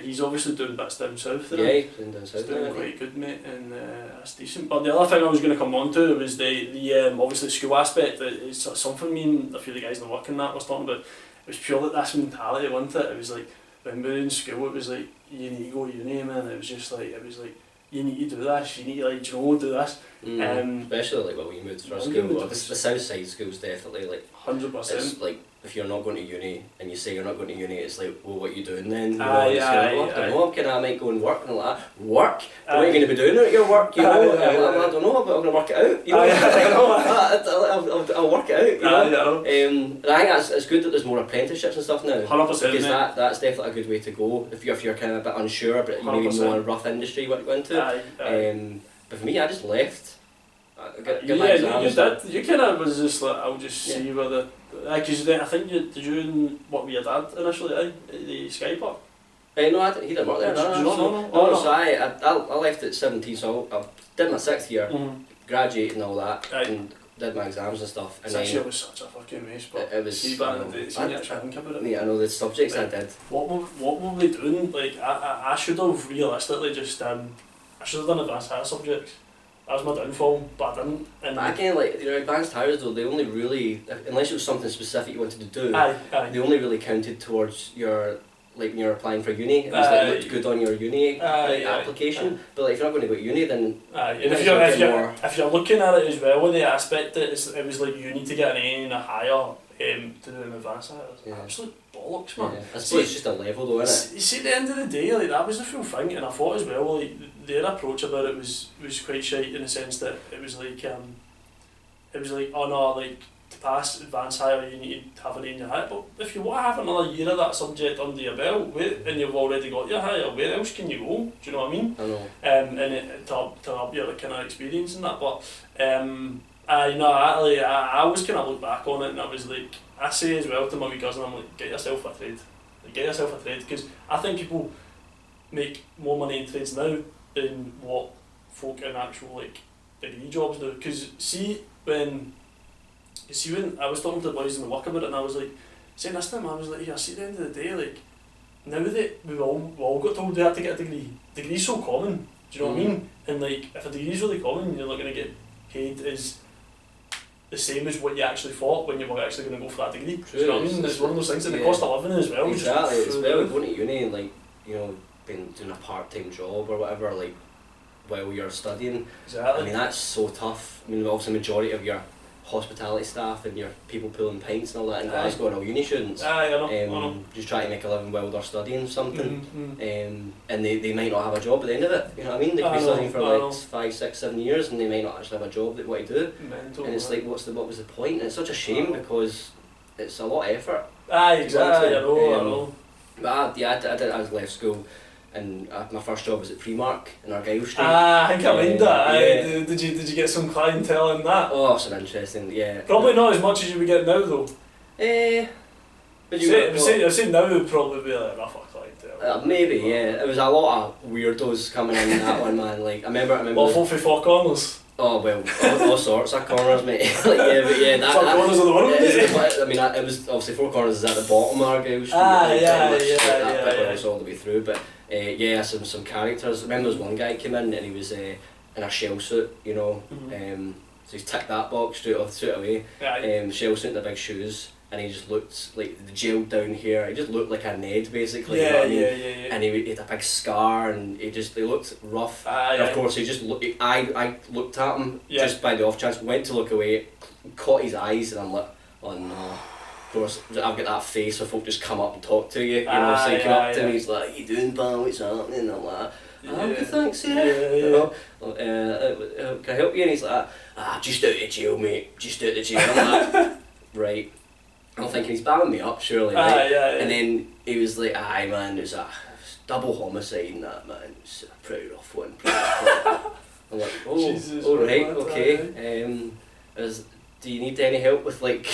he's obviously doing bits down south. Yeah, he's doing down south. He's doing quite good, mate, and that's decent. But the other thing I was going to come on to was the obviously school aspect. It's something me and a few of the guys in the work and that was talking about. It was purely this mentality, wasn't it? It was like when we were in school, it was like you need to go to uni, man. It was like you need to do this, you need to like do this. Especially like when we moved for school, the south side schools definitely like 100%. It's like if you're not going to uni and you say you're not going to uni, it's like, well, what are you doing then? You know, I don't know, I might go and work and all that. Work? What are you going to be doing at your work? You know, I don't know, but I'm going to work it out. You know, I'll work it out. You know, and I think it's good that there's more apprenticeships and stuff now. 100%. Because that's definitely a good way to go if you're kind of a bit unsure, but you maybe know a rough industry you want to go into. But for me, I just left. You did. You kind of was just like, I'll just see whether. Because I think did you work with your dad initially, the Sky Park? No, he didn't work there. No. So I left at 17, so I did my 6th year, graduated and all that, and did my exams and stuff. And 6 years was such a fucking mess, but it was. See, back in the day, think about it. Yeah, I know the subjects I did. What were we doing? Like, I should have realistically just I should have done advanced higher subjects. That was my downfall, but I didn't. And but again, like your advanced hires though, they only really, unless it was something specific you wanted to do, they only really counted towards your, like when you're applying for uni. It was like looked good on your uni application. But like if you're not going to go to uni, then and if you're looking at it as well, with the aspect that it was like you need to get an A and a higher to do an advanced hire. Absolute bollocks, man. Yeah. I suppose it's just a level though, isn't it? You see, at the end of the day, like that was the full thing, and I thought as well, like their approach about it was quite shite in the sense that it was like oh no, like to pass advanced higher you need to have an A in your higher, but if you want to have another year of that subject under your belt and you've already got your higher, where else can you go? Do you know what I mean? I know. And to help your kind of experience and that, but I always kind of look back on it and I was like, I say as well to my wee cousin, I'm like, get yourself a trade, because I think people make more money in trades now than what folk in actual like degree jobs do. Because see when I was talking to the boys in the work about it, and I was like saying this to them, I was like, yeah, see, at the end of the day, like now that we all got told we had to get a degree's so common, do you know what I mean? And like, if a degree's really common, you're not going to get paid as the same as what you actually thought when you were actually going to go for that degree. True. Do you know what I mean? It's one of those things, and the cost of living as well. Exactly, it's well going to uni and like, you know, being doing a part-time job or whatever, like while you're studying. Exactly. I mean, that's so tough. I mean, obviously the majority of your hospitality staff and your people pulling pints and all that in Glasgow and all uni students. I know. Just trying to make a living while they're studying something. Mm-hmm. And they might not have a job at the end of it. You know what I mean? They could be studying for like 5, 6, 7 years and they might not actually have a job that what to do. Mental, and it's like, what was the point? And it's such a shame because it's a lot of effort. Exactly. I know. But I left school. And my first job was at Primark in Argyle Street. I think I mind that. Yeah. Did you get some clientele in that? Oh, it's an interesting, yeah. Probably not as much as you would get now though. But you I'd say now it would probably be like rougher clientele. Maybe, yeah. It was a lot of weirdos coming in that one, man. Like I remember. Well, for Four Corners. Oh well, all sorts of corners, mate. Like, yeah, but yeah, that. Four Corners of the world. I mean, it was obviously Four Corners is at the bottom of Argyle Street. That was all the way through, but. Yeah, some characters. I remember there was one guy came in and he was in a shell suit, you know. Mm-hmm. So he's ticked that box straight away. Yeah. Shell suit and the big shoes, and he just looked like the gel down here. He just looked like a Ned basically. Yeah, you know what I mean? yeah. And he had a big scar, and he looked rough. And of course, he just I looked at him just by the off chance, went to look away, caught his eyes, and I'm like, oh no. Of course, I've got that face where folk just come up and talk to you, so he came up to me, he's like, "How you doing, pal? What's happening?" And I'm like, "Good, thanks, You know, can I help you?" And he's like, "Just out of jail, mate, just out of jail." I'm like, right. I'm thinking he's bamming me up, surely, right? And then he was like, "Aye, man, it's double homicide and that, man. It's a pretty rough one." I'm like, "Oh, Jesus, alright, okay. Do you need any help with like?"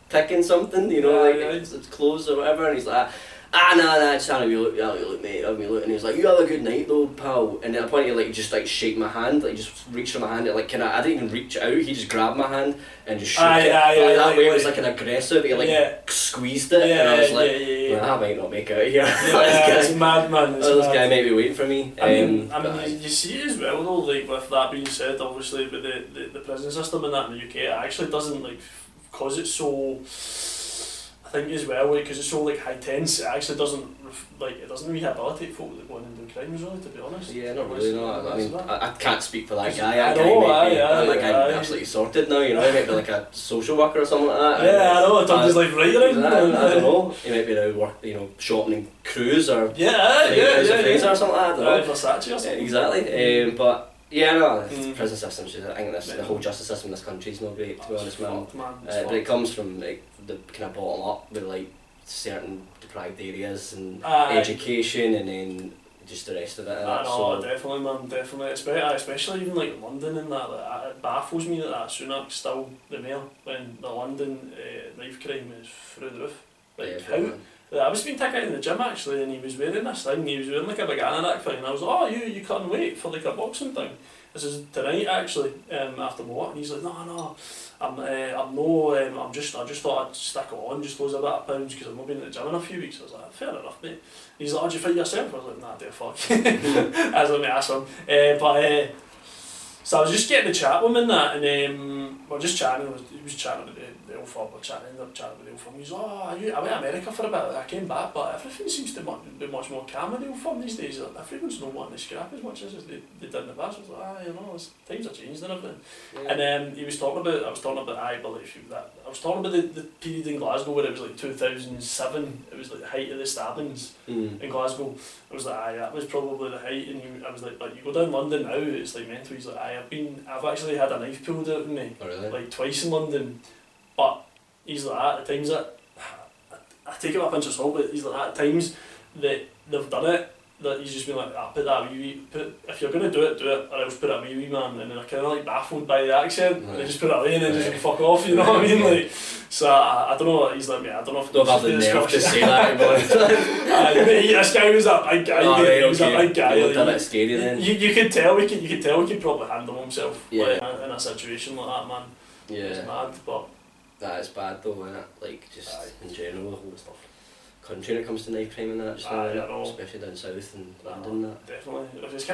Picking something, you know, it's clothes or whatever, and he's like, nah, just have a wee look, mate, have a wee look, and he was like, you have a good night though, pal, and at a point he like just like shake my hand, like just reached for my hand, and like I didn't even reach out, he just grabbed my hand and just shook it, that way it was like an aggressive, he like squeezed it, and I was like, I might not make it out here. It's mad, man. This guy might be waiting for me. I mean, you see it as well though, like with that being said, obviously with the prison system and that in the UK, it actually doesn't like, because it's so, I think as well, because it's so like high tense, it actually doesn't rehabilitate folk that go in and do crimes, really, to be honest. Yeah, not really, no. I mean, I can't speak for that guy. That guy might be absolutely sorted now, you know, he might be like a social worker or something like that. Yeah, I know, turned his life right around. I don't know, he might be now shopping in Cruise or Fraser or something like that, I don't know. Versace or something. Exactly, but yeah, no, the prison system, I think the whole justice system in this country is not great, to be honest, man. But it comes from like the kind of bottom up with like certain deprived areas and education and then just the rest of it. Definitely, man, definitely. Especially even like London and that, it baffles me that Sunak's still the mayor when the London knife crime is through the roof. Like how? I was being taken in the gym actually, and he was wearing this thing. He was wearing like a big anorak thing, and I was like, "Oh, you cutting weight for like a boxing thing?" This is tonight actually. After my work, and he's like, "No, I just thought I'd stick it on, just lose a bit of pounds because I've not been in the gym in a few weeks." I was like, "Fair enough, mate." And he's like, "Oh, did you fight yourself?" I was like, "Nah, do fuck." I was like, "Ask him." So I was just getting the chat with him and that, and we were just chatting. He was chatting with the old firm. Ended up chatting with the old firm. He's like, "Oh, I went to America for a bit. I came back, but everything seems to be much more calm in the old firm these days. Like, everyone's not wanting to scrap as much as they did in the past." I was like, times have changed and everything. Yeah. And I was talking about the period in Glasgow where it was like 2007. It was like the height of the stabbings in Glasgow. I was like, that was probably the height. And I was like, but you go down London now, it's like mental. He's like, I've actually had a knife pulled out of me, like twice in London. But he's like, at times that I take it with a pinch of salt, but he's like, at times that they've done it, that he's just been like, put that if you're going to do it, or else put it away, wee man. And then they're kind of like baffled by the accent, and they just put it away and then just fuck off, you know what I mean? Like, so I don't know, he's like, I don't know if don't have the nerve to say that anymore. This guy was a big guy, he was a big guy. It a bit scary then. You could tell he could probably handle himself like, in a situation like that, man. Yeah. It's mad, but... That is bad though, isn't it? Like, just in general, the whole stuff. country when it comes to knife crime and that, just now, I know. especially down south and London. That definitely. It's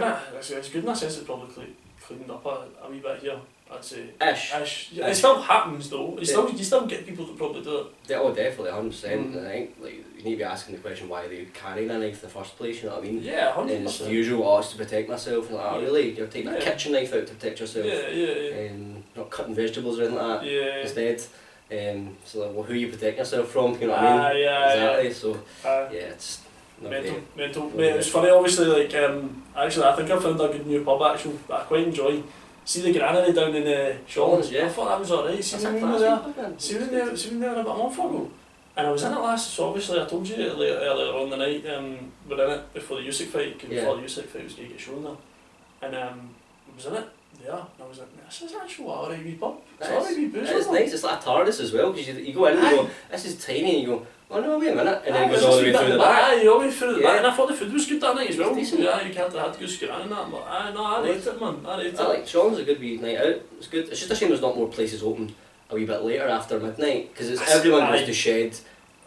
good in a sense. It's probably cleaned up a wee bit here. I'd say. Ish. Yeah, it still happens though. You still get people that probably do it. Definitely, 100%. I think you need to be asking the question why they carrying a knife in the first place. You know what I mean? Yeah, 100%. And it's the usual, it's to protect myself. And like, really, you're taking a kitchen knife out to protect yourself. Yeah. Not cutting vegetables or anything like that. Yeah. Instead. So like, well, who you protect yourself from? You know what I mean? Exactly. So it's mental. Mate, it was funny. Obviously, like actually, I think I found a good new pub actually that I quite enjoy. See the granary down in Shawlands, I thought that was alright. See when we were there about a month ago. And I was in it last, so obviously I told you earlier on the night, we're in it before the Usyk fight, because before the Usyk fight was going to get shown there. And I was in it, and I was like, this is actually an alright wee pub. It's alright wee booze. It's nice, it's like a TARDIS as well, because you go in and you go, this is tiny, and you go, oh no, wait a minute, and then it goes all the way through the back. All the way through the back, and I thought the food was good that night as well. Yeah, you can't have good skewer and that, but I liked it, man. I like Sean's a good wee night out, it's good. It's just a shame there's not more places open a wee bit later after midnight, because everyone goes to Shed.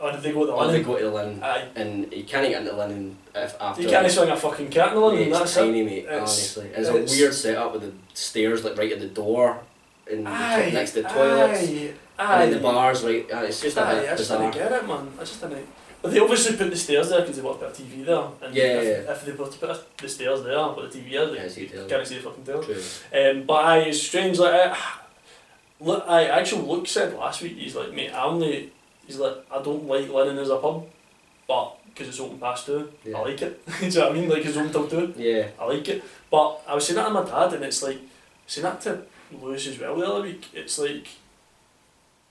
Or did they go to the Linen? They go to the Linen, and you can't get into the Linen after. You can't swing a fucking cat in the Linen, that's tiny, mate, honestly. It's a weird setup with the stairs like right at the door, and next to the toilets, and then the bars right, it's just a bit bizarre. I just didn't get it, man, I just didn't. But they obviously put the stairs there because they want to put a TV there, and if they were to put the stairs there, but the TV there, they can't see the fucking tail. But it's strange, like, actually Luke said last week, he's like, mate, he's like, I don't like Linen as a pub, but because it's open past 2, I like it. Do you know what I mean? Like, it's open till 2. Yeah. I like it. But I was saying that to my dad, and it's like, saying that to Lewis as well the other week, it's like,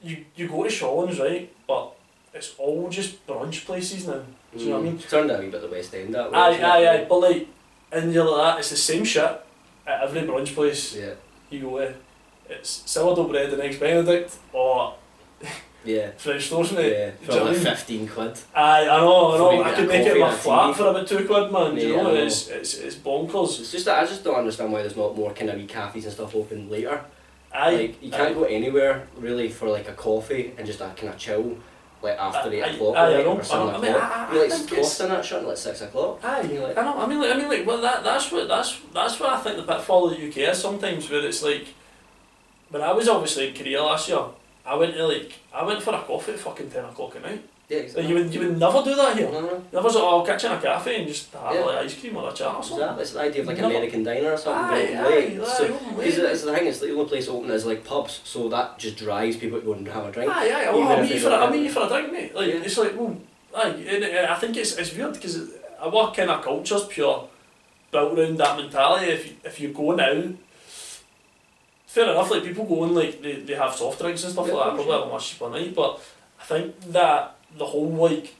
you go to Shawlands, right, but it's all just brunch places now. Do you know what I mean? It's turned out a wee bit the West End that way. Aye, but like, in the like that, it's the same shit at every brunch place you go to. It's sourdough bread and eggs Benedict, or French toast, mate. Yeah, for like 15 quid. Aye, I know. I could make it in my flat for about 2 quid, man. Do you know? It's bonkers. It's just that I just don't understand why there's not more kind of wee cafes and stuff open later. Aye. Like, you can't go anywhere really for like a coffee and just a kind of chill, like after 8 o'clock or 7 o'clock. You're like costing that shit at like 6 o'clock. Aye, like, I know. I mean, like, well, that's what I think the pitfall of the UK is sometimes, where it's like, when I was obviously in Korea last year, I went for a coffee at fucking 10 o'clock at night. Yeah, exactly. Like, you would never do that here. No. Never say, I'll catch in a cafe and just have like ice cream or a chat or something. Exactly, it's the idea of like American diner or something. Because it's the thing, it's the only place open is like pubs, so that just drives people to go and have a drink. I'll meet you for a drink, mate. Like, it's like, well, I think it's weird because our kind of culture's pure built around that mentality. If you go now, fair enough, like people go and like they have soft drinks and stuff like that, probably have a much cheaper night, but I think that the whole like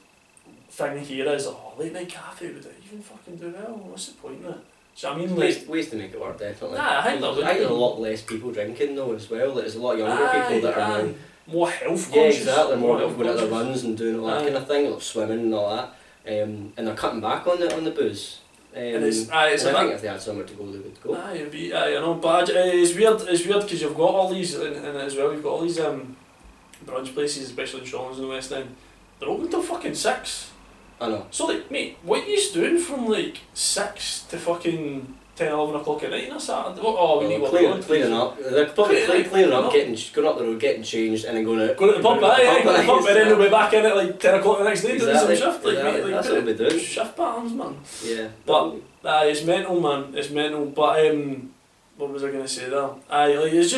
thing here is, late night cafe, would it even fucking do well? What's the point in it? So I mean, like, ways to make it work, definitely. I think there's a lot less people drinking though as well. There's a lot of younger people that are now more health conscious. Yeah, exactly. More going at their runs and doing all that kind of thing, like swimming and all that. And they're cutting back on the booze. And I think if they had somewhere to go, they would go. I know, but it's weird because you've got all these, and as well you've got all these brunch places, especially in Shawlands in the West End. They're open till fucking 6. I know. So like, mate, what are you doing from like 6 to fucking 10, 11 o'clock at night on a Saturday? Cleaning up. They're probably cleaning up, going up the road, getting changed, and then going out. Going to the pub, and then they'll be back in at like 10 o'clock the next day doing some shift. Exactly. That's what they'll be doing. Shift patterns, man. Yeah. But it's mental, man. It's mental. But what was I going to say there? It's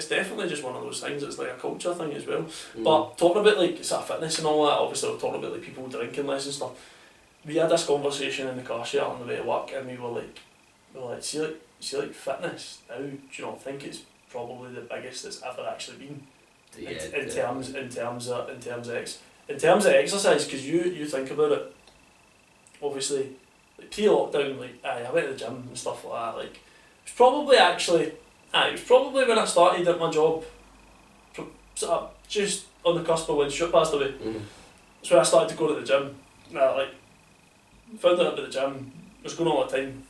definitely just one of those things. It's like a culture thing as well. But talking about like sort of fitness and all that, obviously we're talking about like people drinking less and stuff. We had this conversation in the car share on the way to work, and we were like, see like fitness now. Do you not think it's probably the biggest it's ever actually been? In terms of exercise? Because you think about it. Obviously, like pre-lockdown, like I went to the gym and stuff like that. Like it was probably when I started at my job, sort of just on the cusp of when Stuart passed away. That's when I started to go to the gym. Found out about the gym, was going all the time.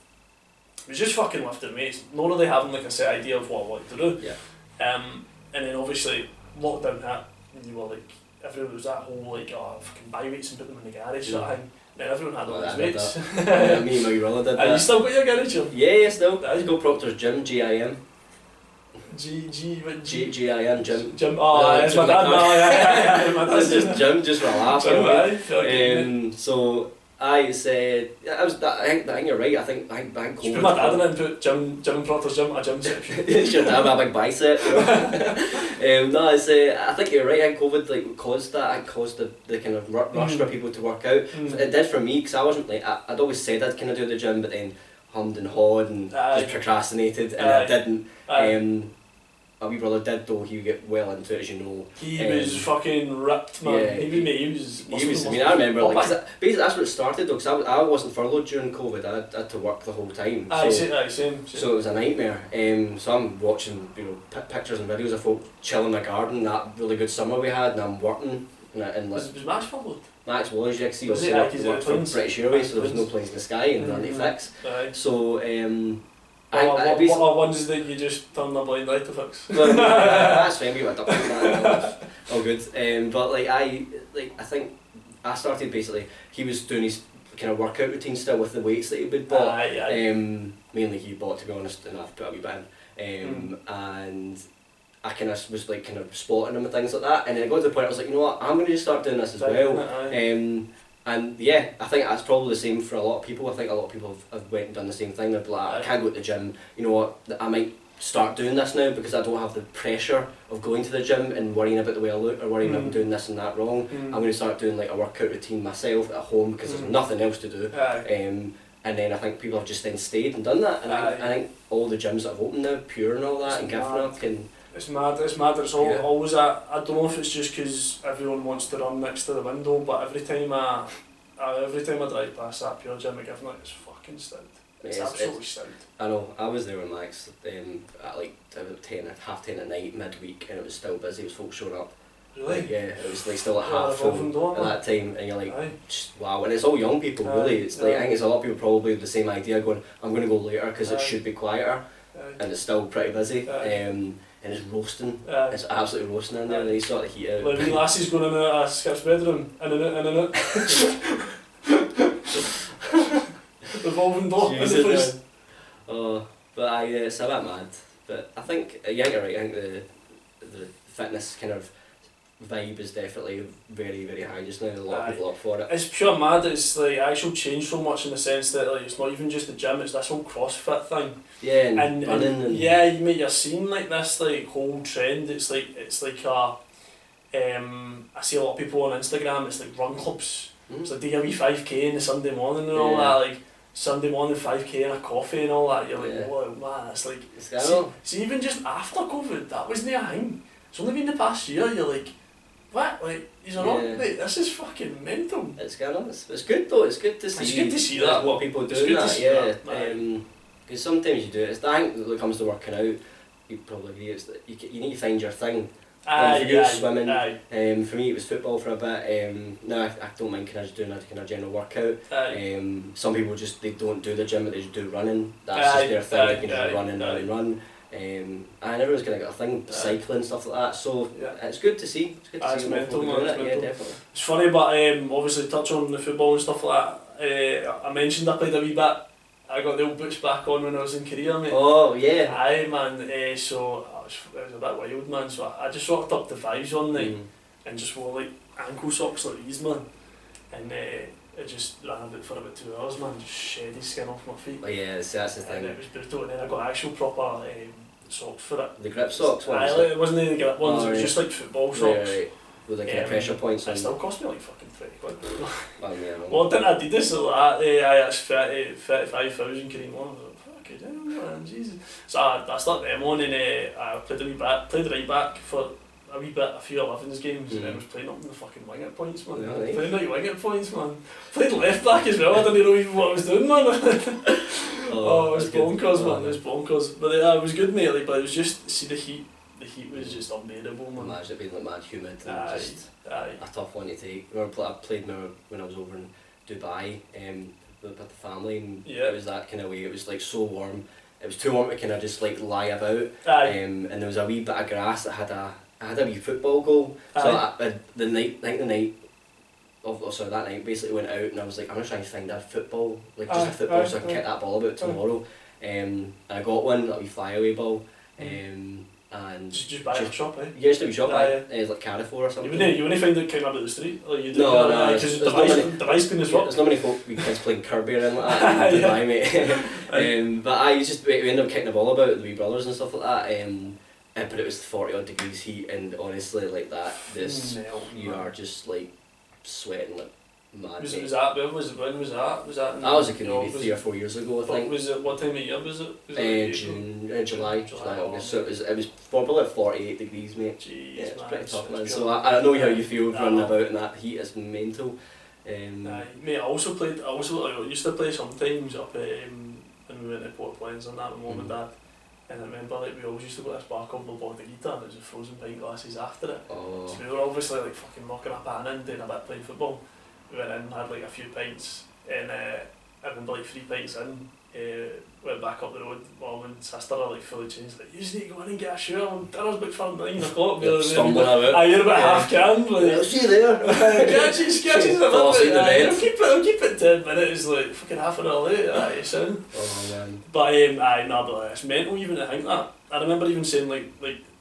It was just fucking lifting weights, not really having like a set idea of what I wanted to do. Yeah. And then obviously lockdown hit, and you were like, everyone was that whole like, fucking buy weights and put them in the garage sort of thing. Then everyone had all these I did weights. that. Me and my brother did that. You still got your garage gym? Yeah, still. I just go Proctor's gym, GIM. GIM gym. Gym. Oh, it's my dad. My dad's just gym, just for a laugh. So I said, I think you're right. I think COVID. You put my dad in and put gym and Proctor's gym, a gym section. Should have a big bicep. No, I think you're right. I think COVID like caused that. It caused the kind of rush for people to work out. It did for me because I wasn't like I'd always said I'd kind of do the gym, but then hummed and hawed and just procrastinated, and I didn't. My wee brother did though. He would get well into it, as you know. He was fucking ripped, man. Yeah, he was. I mean, I remember like basically that's where it started though. Because I wasn't furloughed during COVID. I had to work the whole time. Same. So it was a nightmare. So I'm watching, pictures and videos of folk chilling in the garden. That really good summer we had, and I'm working. And like, was Max furloughed? Max was, yeah, because he was worked for British Airways, so there was no planes in the sky and nothing to fix. So what ones that you just turn a blind eye to fix? Well, that's fine, we went up with that, all good. But I think I started basically, he was doing his kind of workout routine still with the weights that he would bought. Mainly he bought, to be honest, and I've put a wee bit in. And I kind of was like kind of spotting him and things like that, and then I got to the point I was like, you know what, I'm going to just start doing this as well. And yeah, I think that's probably the same for a lot of people. I think a lot of people have went and done the same thing. They're like, I can't go to the gym, you know what, I might start doing this now because I don't have the pressure of going to the gym and worrying about the way I look or worrying if I'm doing this and that wrong. I'm going to start doing like a workout routine myself at home because there's nothing else to do. And then I think people have just then stayed and done that, and I think all the gyms that have opened now, Pure and all that, and Gifford can... It's mad, it's always that. I don't know if it's just because everyone wants to run next to the window, but every time I drive past that Pure gym at Gifford, it's fucking stout. It's absolutely stout. I know, I was there with Max at like about 10:30 at night, midweek, and it was still busy, it was folk showing up. Really? Like, yeah, it was like still at half full at that time, and you're like, wow, and it's all young people really. It's like, I think it's a lot of people probably with the same idea going, I'm going to go later because it should be quieter, and it's still pretty busy. And it's roasting, it's absolutely roasting in there, and they sort of heat out. Like wee lassies going in and out of Skip's bedroom, in and out. Revolving door in the place. But it's a bit mad. But I think, you're right, I think the fitness kind of vibe is definitely very, very high just now. A lot of people up for it. It's pure mad. It's like actual change so much in the sense that like it's not even just the gym. It's this whole CrossFit thing. Yeah, and running and yeah, you're seeing like this like whole trend. It's like a I see a lot of people on Instagram. It's like run clubs. It's like do your wee 5k on a Sunday morning and all that. Like Sunday morning 5k and a coffee and all that. You're like, whoa, man, it's like. See, even just after COVID, that wasn't a thing. It's only been the past year. You're like. What? Like, he's not, mate, this is fucking mental. It's good, it's good though, it's good to see. It's good to see that. What people do that, because sometimes you do it, I think when it comes to working out, you probably agree, it's that you need to find your thing. For you, swimming, for me it was football for a bit, now I don't mind kind of just doing a kind of general workout. Some people just, they don't do the gym, but they just do running, that's just their thing, they can just run. And everyone's kind of got a thing, cycling, stuff like that, so it's good to see. It's good to see mental, man, doing it. Yeah, definitely. It's funny, but obviously touch on the football and stuff like that. I mentioned I played a wee bit. I got the old boots back on when I was in Korea, mate. Oh yeah. Aye, man. So it was a bit wild, man. So I just rocked up the fives one night and just wore like ankle socks like these, man. And I just ran about for about 2 hours, man, just shed his skin off my feet. Oh yeah, that's the thing. And it was brutal, and then I got actual proper socks for it. The grip socks ones? It wasn't the grip ones, it was just like football socks. Right. With like pressure points on. It still cost me like fucking 20 quid. Well, I didn't Adidas or that, it's 35,000 Korean won. I was like, fucking hell, man, Jesus. So I started them on, and I played right back for a wee bit, a few 11s games, and I was playing up in the fucking wing at points, man. Really? Playing out wing at points, man. Played left back as well, I didn't know even what I was doing, man. It was bonkers, man, it was bonkers. But it was good, mate, like, but it was just, see the heat was just unbearable, man. Imagine it being like mad humid and just a tough one to take. I played when I was over in Dubai with the family, and it was that kind of way, it was like so warm. It was too warm to kind of just like lie about, and there was a wee bit of grass that had I had a wee football goal. So the night that night basically went out and I was like, I'm gonna try and find a football, like just a football so I can kick that ball about tomorrow. And I got one, a wee flyaway ball. And just buy a shop, eh? Yeah, just a wee shop, it's like Carrefour or something. You wouldn't find it came up at the street? Like you do, no, because device being as well. There's not many wee kids playing Kirby or anything like that in Dubai, mate. But we ended up kicking the ball about with the wee brothers and stuff like that. But it was 40 odd degrees heat, and honestly, like that, you are just like sweating like mad. When was that? When was that? That was like maybe 3 or 4 years ago, I think. Was it, what time of year was it? July, August. So it was probably like 48 degrees, mate. Jeez, yeah, it's man, pretty tough, man. So I know how you feel running about in that heat. Is mental. Mate, I used to play sometimes up when we went to Port Plains and that with Mum and Dad. And I remember like we always used to go to this bar called the Bordeguita, and there was a frozen pint glasses after it. So we were obviously like fucking knocking a pan in, doing a bit playing football. We went in, had like a few pints, and I remember like 3 pints in, went back up the road. Mum and sister are like fully changed, like, you just need to go in and get a shower, dinner's about for 9 o'clock. Stumbling about. You're about half canned. Like, I'll see you there. Catches I'll keep it 10 minutes, like fucking half an hour late, aye, son. Oh man. But but it's mental even to think that. I remember even saying like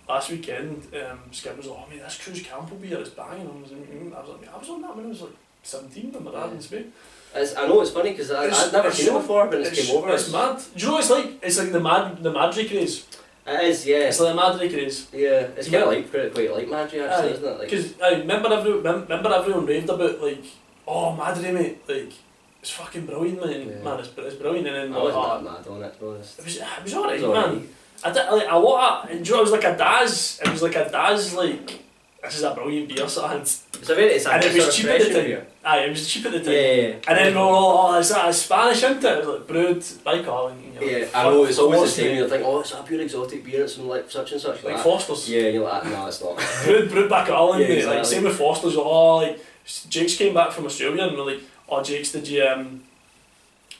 last weekend, Skip was like, oh mate, this Cruise Campo beer is banging. I was like, I was on that when I was like 17 when my dad in Spain. I know it's funny because I'd never seen it before, but it's came over. It's mad. Do you know what it's like? It's like the Madry craze. It is, yeah. It's like the Madry craze. Yeah, it's kind of like quite like Madry actually, isn't it? Because I remember everyone raved about like, oh Madry mate, like it's fucking brilliant, man. Yeah. Man, it's brilliant. And then I wasn't that mad on it, to be honest. It was alright, man. I did like a lot of. Do you know, it was like a Daz. It was like a Daz like. This is a brilliant beer, so and it was cheap at the time. Aye, it was cheap at the time. Yeah. And then we were all, is that Spanish, isn't it? It was like brewed by Carling. Yeah, I know, it's always the same. You think, oh, it's a pure exotic beer, it's from like such and such. Like Foster's. Yeah, you're like, no, it's not. brewed by Carling, yeah, mate. exactly. Like, same with Foster's. Oh, like, Jake's came back from Australia and we're like, oh, Jake's, did you,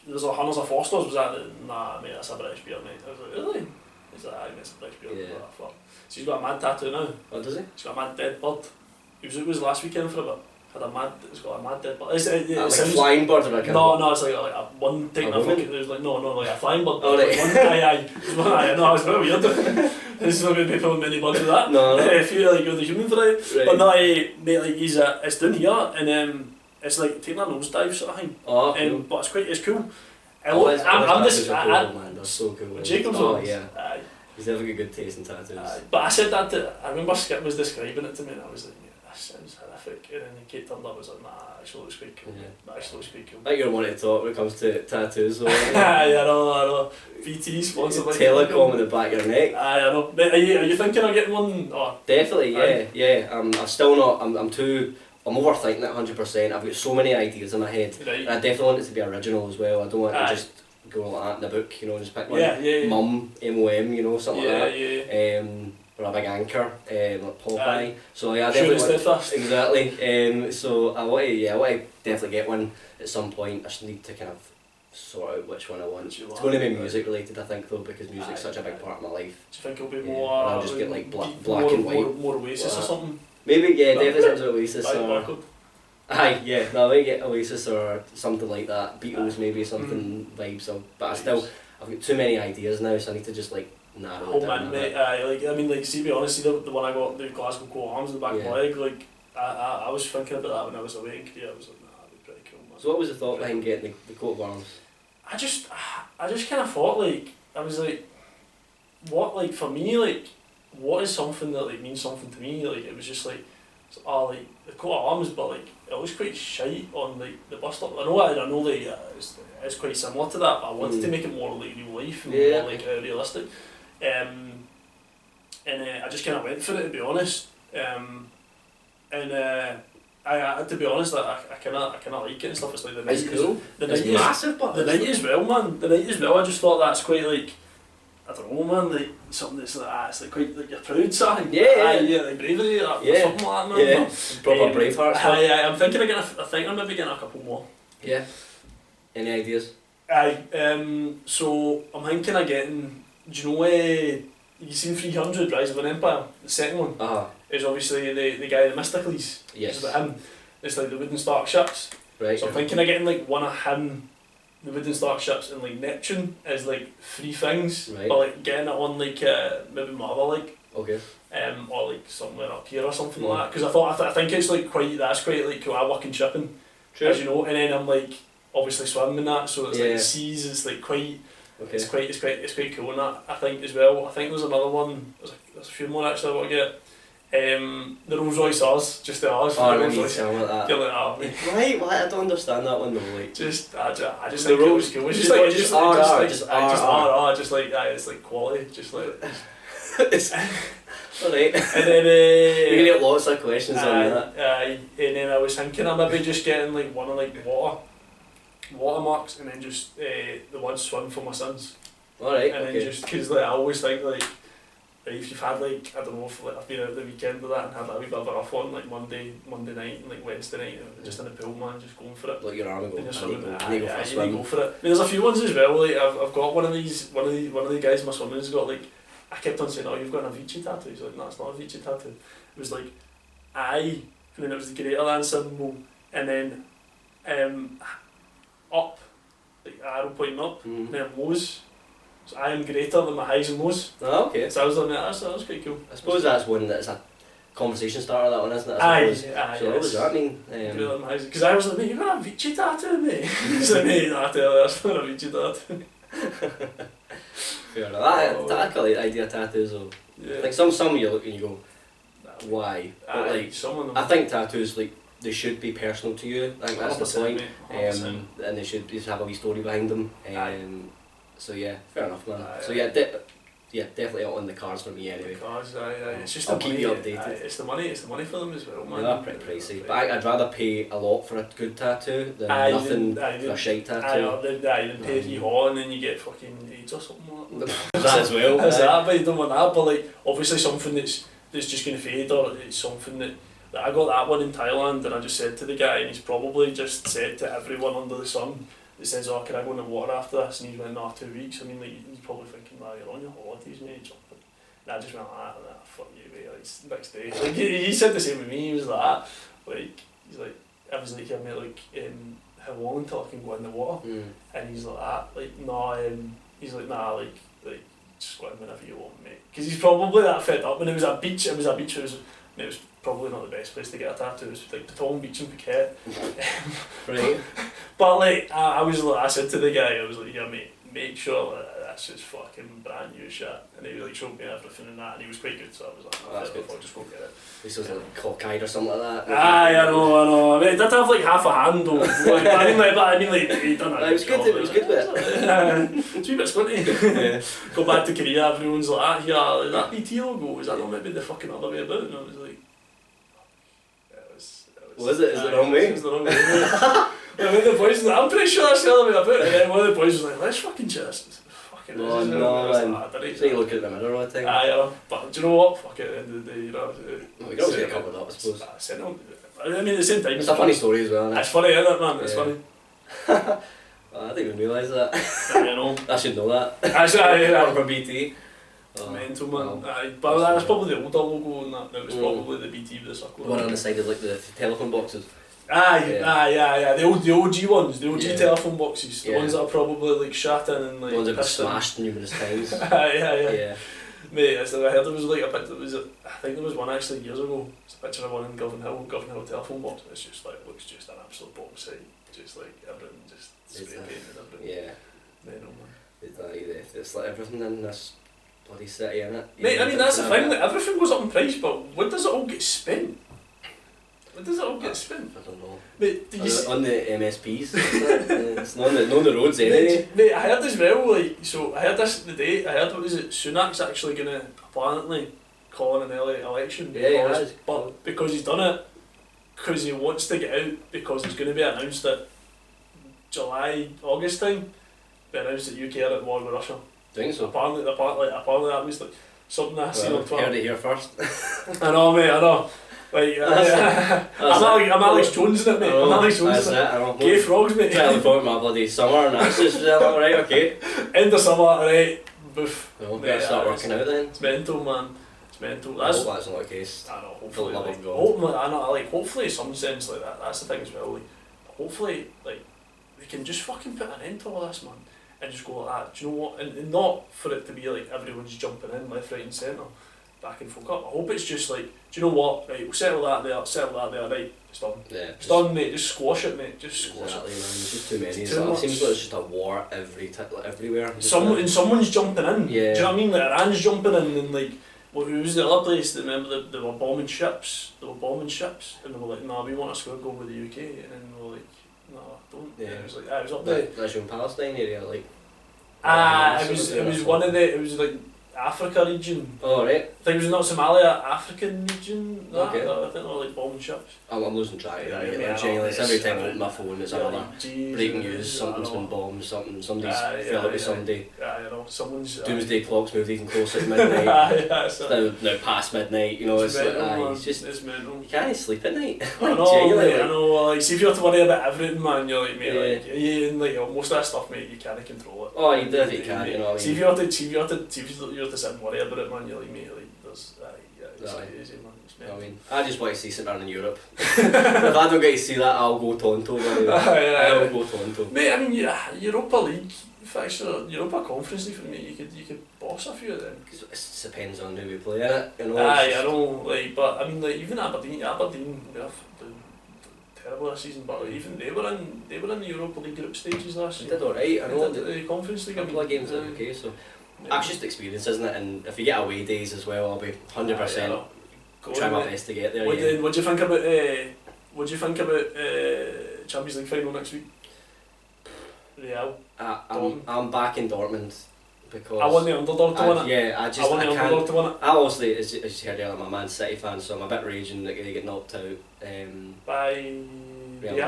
there's a hundreds of Foster's, was that? Nah, mate, that's a British beer, mate. I was like, really? He's like, aye, mate, it's a British beer. Yeah. So he's got a mad tattoo now. Oh, does he? He's got a mad dead bird. It was last weekend for a bit. It's got a mad dead bird. It's like a flying bird or like no, it's like a one thing. I think it was like no, like a flying bird. Oh, right. No, it's very weird. There's not many people with many birds with that. No. If you're like you're the human for it. Right. But no, mate, like it's down here and it's like taking a nosedive sort of thing. Oh, cool. But it's cool. I'm just man, they're so cool. Jacob's yeah. Aye. He's definitely got good taste in tattoos. But I said that I remember Skip was describing it to me and I was like, that sounds horrific. And then Kate turned up and was like, nah, actually looks quite cool. Yeah. Actually looks quite cool. I think you're one to talk when it comes to tattoos. So, I know. BT sponsored by Telecom in the back of your neck. I know. Are you thinking of getting one? Oh, definitely, yeah. I'm still not. I'm overthinking it 100%. I've got so many ideas in my head. Right. And I definitely want it to be original as well. I don't want to just go like that in the book, you know, just pick one. Mum, MOM, you know, something like that. Or a big anchor, like Popeye. So yeah, I definitely want, exactly. So I want to definitely get one at some point. I just need to kind of sort out which one I want. It's going to be music related, I think, though, because music's such a big part of my life. Do you think it'll be more? I'll just get like black and white. More Oasis or something. Maybe, yeah, definitely sounds like Oasis or. Aye, yeah, no, I might get Oasis or something like that. Beatles, maybe something vibes. But I've got too many ideas now, so I need to just like narrow it down. Mate, see, to be honest, the one I got, the Glasgow coat arms in the back of my leg, like, I was thinking about that when I was away in Korea. I was like, nah, that'd be pretty cool, man. So what was the thought behind getting the coat of arms? I just kind of thought, like, I was like, what, like, for me, like, what is something that, like, means something to me? Like, it was just like, like, the coat of arms, but, like, it was quite shite on, like, the bus stop. I know, like, it's quite similar to that, but I wanted to make it more, like, real life and more, like, realistic. I just kind of went for it, to be honest. I to be honest, I kind of like it and stuff. It's like the night. It's cool. It's massive, but the night as well, man. The night as well. I just thought that's quite like, I don't know, man. Like something that's like it's like quite like you're proud, something. Yeah, like bravery, or something like that, man. Yeah, proper Braveheart. I'm thinking of getting. I think I'm maybe getting a couple more. Yeah. Any ideas? So I'm thinking of getting. Do you know you seen 300 Rise of an Empire, the second one? is obviously the guy, the Mysticles. Yes. It's about him. It's like the wooden stark ships. Right. So I'm thinking of getting like one of him, the wooden stark ships, and like Neptune as like 3 things. Right. Or like getting it on like maybe my other leg. Okay. Or like somewhere up here or something like that. Because I think it's like that's quite like cool. I work in shipping, True. as you know, and then I'm like obviously swimming and that, so it's like the seas. It's like quite. Okay. It's quite cool and that, I think, as well. I think there's another one. There's a few more actually I want to get. The Rolls Royce Ours, just the Ours. Oh, I remember telling me that. You're like, oh, mate. Why? I don't understand that one though. Like, I just think it was cool. It's just like just like it's like quality, just like. It's alright. And then you're gonna get lots of questions on that. And then I was thinking of maybe just getting like one of like watermarks, and then just the one swim for my sons. Alright. And then just because like I always think like. If you've had like, I don't know if like I've been out the weekend with that and had like a wee bit of a rough one, like Monday night and like Wednesday night, just in the pool, man, just going for it. Like your arm and go, you need to go for it. I mean, there's a few ones as well. Like I've got one of the guys in my swimming has got like, I kept on saying, oh, you've got an Avicii tattoo. He's like, no, it's not an Avicii tattoo. It was like I, and then it was the greater than symbol, and then up, like arrow pointing up, and then lows. So I am greater than my highs and lows. Oh, okay. So I was like, that was quite cool. I suppose that's one that's a conversation starter, that one, isn't it? Aye. So what does that mean? Because I was like, mate, you've got an Avicii tattoo, mate. He's like, mate, I tell you, that's not an Avicii tattoo. Fair enough. I quite like the idea of tattoos though. Yeah. Like some you look and you go, why? But like, some of them. I think tattoos, like, they should be personal to you. I think that's the point. And they should just have a wee story behind them. So yeah, fair enough, man. So yeah, definitely on the cards for me anyway. It's just I'll keep you updated. It's the money for them as well, man. They're pretty pricey, but I'd rather pay a lot for a good tattoo than nothing for a shite tattoo. Then pay $3 and then you get fucking AIDS or something like that. That as well. That's that, but you don't want that. But like, obviously something that's just going to fade, or it's something that I got that one in Thailand, and I just said to the guy, and he's probably just said to everyone under the sun. He says, oh, can I go in the water after this? And he went, no, 2 weeks. I mean, like, he's probably thinking, nah, you're on your holidays, mate. And I just went like that, and fuck you, mate. Like, next day. Like, he said the same with me. He was like, he's like, I was like, yeah, mate, like, how long until I can go in the water? And he's like, no, he's like, nah, like, just go in whenever you want, mate. Because he's probably that fed up. And it was a beach, it was probably not the best place to get a tattoo. It was like Patong Beach in Phuket. Right. But like, I said to the guy, I was like, yeah, mate, make sure that's just fucking brand new shit. And he like showed me everything and that, and he was quite good, so I was like, oh, that's good. I'll just go get it. This was like cockeyed or something like that. Aye, I know. I mean, it did have like half a hand though. Like, I mean, he done it. It was good with it. It's a wee bit squinty. Yeah. Go back to Korea, everyone's like, is that BT logo? Is that not maybe the fucking other way about? And I was like, was it? Is it the wrong way? It was the wrong way. And then the boys was like, I'm pretty sure that's the other way about it. And then one of the boys was like, let's fucking chest. Fucking no, man. So you look at the mirror all the time. Aye, but do you know what? Fuck it, at the end of the day, you know. We can always get covered up, I suppose. I mean, at the same time. It's a funny story as well, isn't it? It's funny, isn't it, man? It's funny. I didn't even realise that. I know. I should know that. Actually, for BT. Mental, man. Aye, but that's probably the older logo and that. It was probably the BT with the circle. The one on the side of like the telephone boxes. Aye. The OG ones, the OG telephone boxes. The ones that are probably like shat in and like. The ones that have smashed numerous times. Yeah. Mate, I heard there was like a picture. I think there was one actually years ago. It's a picture of one in Govan Hill telephone box. It's just like looks just an absolute box site. Just like everything just spray painted everything. Yeah. Man. It's like everything in this bloody city, innit? Mate, I mean that's the thing. Like, everything goes up in price, but when does it all get spent? I don't know. Mate, on the MSPs, it's not on the roads anyway. Mate, I heard as well, like, so I heard this the day, what was it, Sunak's actually going to apparently call in an early election. Because he's done it, because he wants to get out, because it's going to be announced that July, August time, be announced that UK are at war with Russia. Think so? Apparently that was like something I seen on Twitter. Heard it here first. I know, mate, I know. Like, I'm Alex Jones in it, mate. I'm Alex Jones in it. Gay frogs, mate. Trying to form my bloody summer and that's just right, okay. End of summer, right. Boof. Well, better start working out then. It's mental, man. It's mental. I hope that's not the case. I know, hopefully. Hopefully in some sense like that. That's the thing as well. Like, hopefully, like, they can just fucking put an end to all this, man, and just go like that. Do you know what? And not for it to be like everyone's jumping in left, right, and centre, back and forth up. I hope it's just like, do you know what? Right, we'll settle that there. Right, it's done. Yeah, it's done, mate. Just squash it, mate. Just squash exactly, it. Man. There's just too many. It seems like it's just a war everywhere. Someone's jumping in. Yeah. Do you know what I mean? Like Iran's jumping in, and like, who was the other place that remember they were bombing ships? They were bombing ships, and they were like, "Nah, we want a square goal with the UK," and then they were like, "No, don't." Yeah. It was like, it was up there. That's in Palestine area, like. It was one of the. It was like Africa region. Oh right. I think it was not Somalia, African region. Okay. I think they were like bombing ships. I'm losing track of that. Yeah, It's every time I open my phone, it's another breaking news. Something's been bombed. Somebody's fell out with somebody. Yeah, you know, someone's. Doomsday clock's moved even closer to midnight. It's now past midnight. You know, it's mental. You can't sleep at night. I know. Like, see if you have to worry about everything, man. You're like, mate, and most of that stuff, mate, you can't control it. Oh, you definitely can. You know what I mean? See if you have to sit and worry about it, man. You're like, mate, like, there's, it's easy, man. I mean, I just want to see something in Europe. If I don't get to see that, I'll go Tonto. I'll go Tonto. Mate, I mean, Europa League fixture, Europa Conference League for me, you could boss a few of them. It depends on who we play in it, you know. I know, like, but I mean, like, even Aberdeen, they're terrible this season, but like, even they were in the Europa League group stages last year. They did alright, I know. The Conference League, a couple of games are okay, so. That's just experience, isn't it? And if you get away days as well, I'll be 100% try my best to get there. What do you think about Champions League final next week? Real. I'm back in Dortmund because I want the underdog to win it. Yeah, I want the underdog to win it. I obviously, as you heard earlier, I'm a Man City fan, so I'm a bit raging that they get knocked out. By Real.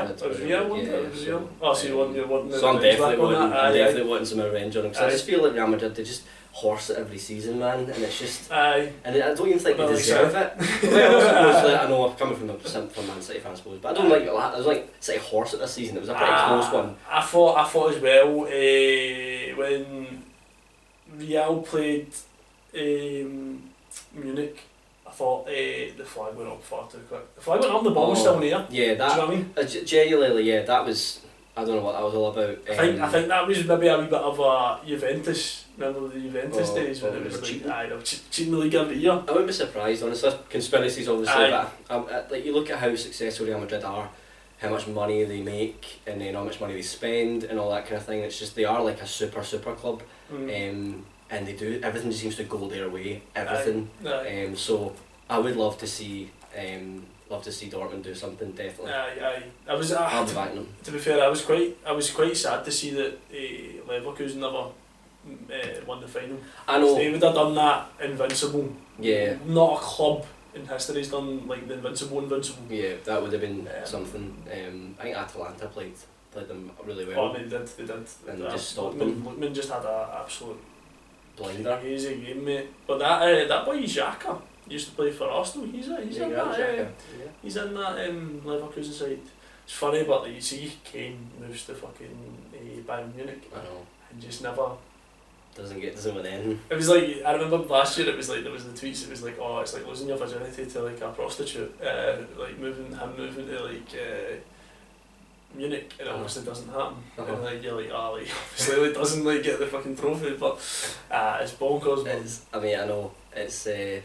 Oh, so you want so I'm definitely wanting some revenge on them because I just feel like Real Madrid, they just horse it every season, man, and it's just and I don't even think they deserve it. I know I'm coming from Man City fan, I suppose, but I don't like it. I was like City horse it this season. It was a pretty close one. I thought as well when Real played Munich. I thought the flag went up far too quick. The flag went up, the ball was still in the air. Yeah, that. Do you know what I mean? Genuinely, that was. I don't know what that was all about. I think that was maybe a wee bit of a Juventus. Remember the Juventus days when it was like, they were cheating the league every year. I wouldn't be surprised, honestly. Conspiracies, obviously, but like you look at how successful Real Madrid are, how much money they make, and then how much money they spend, and all that kind of thing. It's just they are like a super club, and they do everything just seems to go their way. Everything. So I would love to see. Love to see Dortmund do something, definitely. I'll be backing them. To be fair, I was quite sad to see that Leverkusen never won the final. I know. They would have done that invincible. Yeah. Not a club in history has done like the invincible. Yeah, that would have been something. I think Atalanta played them really well. Oh, they did. And just stopped them. Lookman just had an absolute blinder. Crazy game, mate. But that boy Xhaka used to play for Arsenal. He's in that Leverkusen side. It's funny, but you see Kane moves to fucking Bayern Munich. I know. And just never doesn't win anything. It was like, I remember last year, it was like there was the tweets. It was like, oh, it's like losing your virginity to like a prostitute. Like moving to like Munich, and it obviously doesn't happen. And like you're like, like obviously it doesn't like get the fucking trophy, but it's bonkers, man. I mean, I know it's a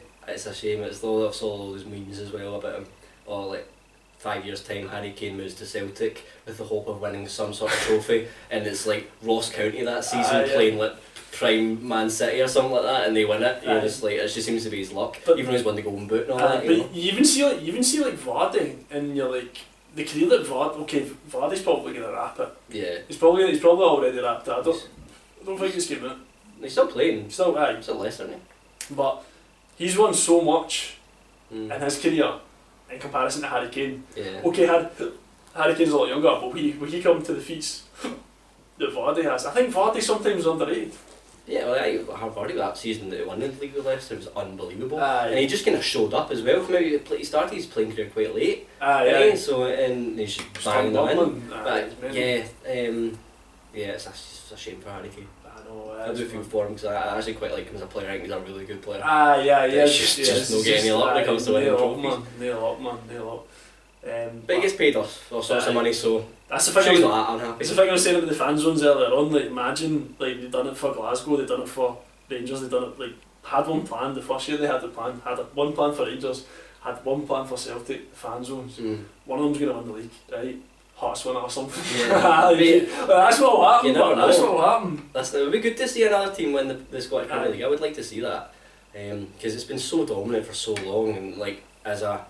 shame. It's though I saw all those memes as well about him. Or like 5 years time, Harry Kane moves to Celtic with the hope of winning some sort of trophy, and it's like Ross County that season playing like prime Man City or something like that, and they win it. You're just like, it just seems to be his luck. But even though he's won the Golden Boot and all that. But you even see like Vardy, and you're like, the career that Vardy's probably gonna wrap it. Yeah. He's probably already wrapped it. I don't think he's giving it. He's still playing. Still Leicester, isn't he? But he's won so much in his career in comparison to Harry Kane. Yeah. Okay, Harry Kane's a lot younger, but will he come to the feats that Vardy has? I think Vardy sometimes underrated. Yeah, well, Vardy that season that he won in the league with Leicester was unbelievable. And he just kind of showed up as well. From he started his playing career quite late. So and he's banging them in. But it's a shame for Harry Kane. I do feel for him because I actually quite like him as a player. I think he's a really good player. Yeah. It's just not getting any luck when it comes to winning trophies. Nail up. But he gets paid all sorts of money, so that's the thing. He's not that unhappy. It's the thing I was saying about the fan zones earlier on. Like, imagine like they've done it for Glasgow, they've done it for Rangers, they've done it like had one plan. The first year they had the plan, one plan for Rangers, had one plan for Celtic. The fan zones. One of them's going to win the league, right? Hearts win it or something. Yeah. That's what will happen. That's what will happen. It would be good to see another team win the Scottish Premier League. I would like to see that because it's been so dominant for so long, and like as a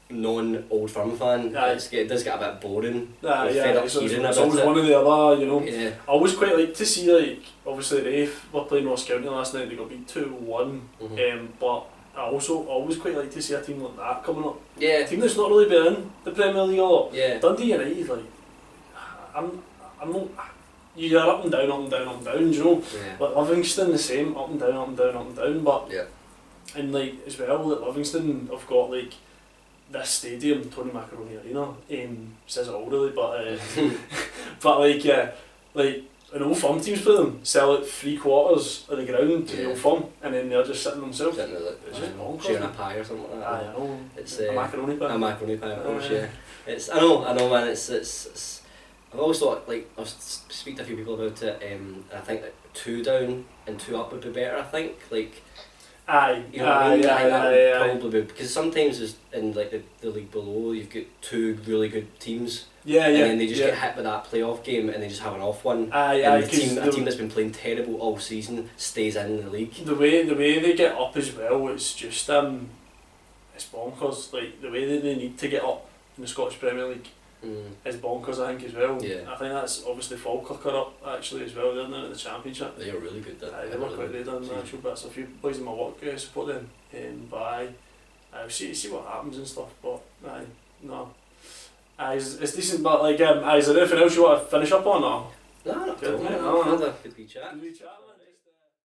non-Old Firm fan, it does get a bit boring. It's always one or the other, you know. Yeah. I always quite like to see, like, obviously Rafe were playing Ross County last night, they got beat 2-1, but I always quite like to see a team like that coming up. Yeah. A team that's not really been in the Premier League a lot. Yeah. Dundee United, like, I'm not. You're up and down, do you know? Yeah. Like Livingston, the same, up and down, but yeah. And like as well, like Livingston have got like this stadium, Tony Macaroni Arena, says it all really, but but like an Old Firm teams play them, sell it 3/4 of the ground to the Old Firm, and then they're just sitting themselves. It's just bonkers. Sharing a pie or something like that. I know. It's a macaroni pie. A macaroni pie, of course, yeah. I know, man. It's. I've always thought, like, I've speak to a few people about it. I think like 2 down and 2 up would be better. I think, like. You know what I mean? Probably be, because sometimes in like the league below you've got 2 really good teams. And then they just get hit with that playoff game and they just have an off one. And a team that's been playing terrible all season stays in the league. The way they get up as well, it's just it's bonkers. Like the way that they need to get up in the Scottish Premier League is bonkers, I think, as well. Yeah. I think that's obviously Falkirk are up actually as well, they're in the Championship. They are really good. They were quite good on the actual bits. A few boys in my work support them. But I'll see what happens and stuff. But it's decent. But like, is there anything else you want to finish up on? Or? No, not good. Good wee chat. Good wee chat.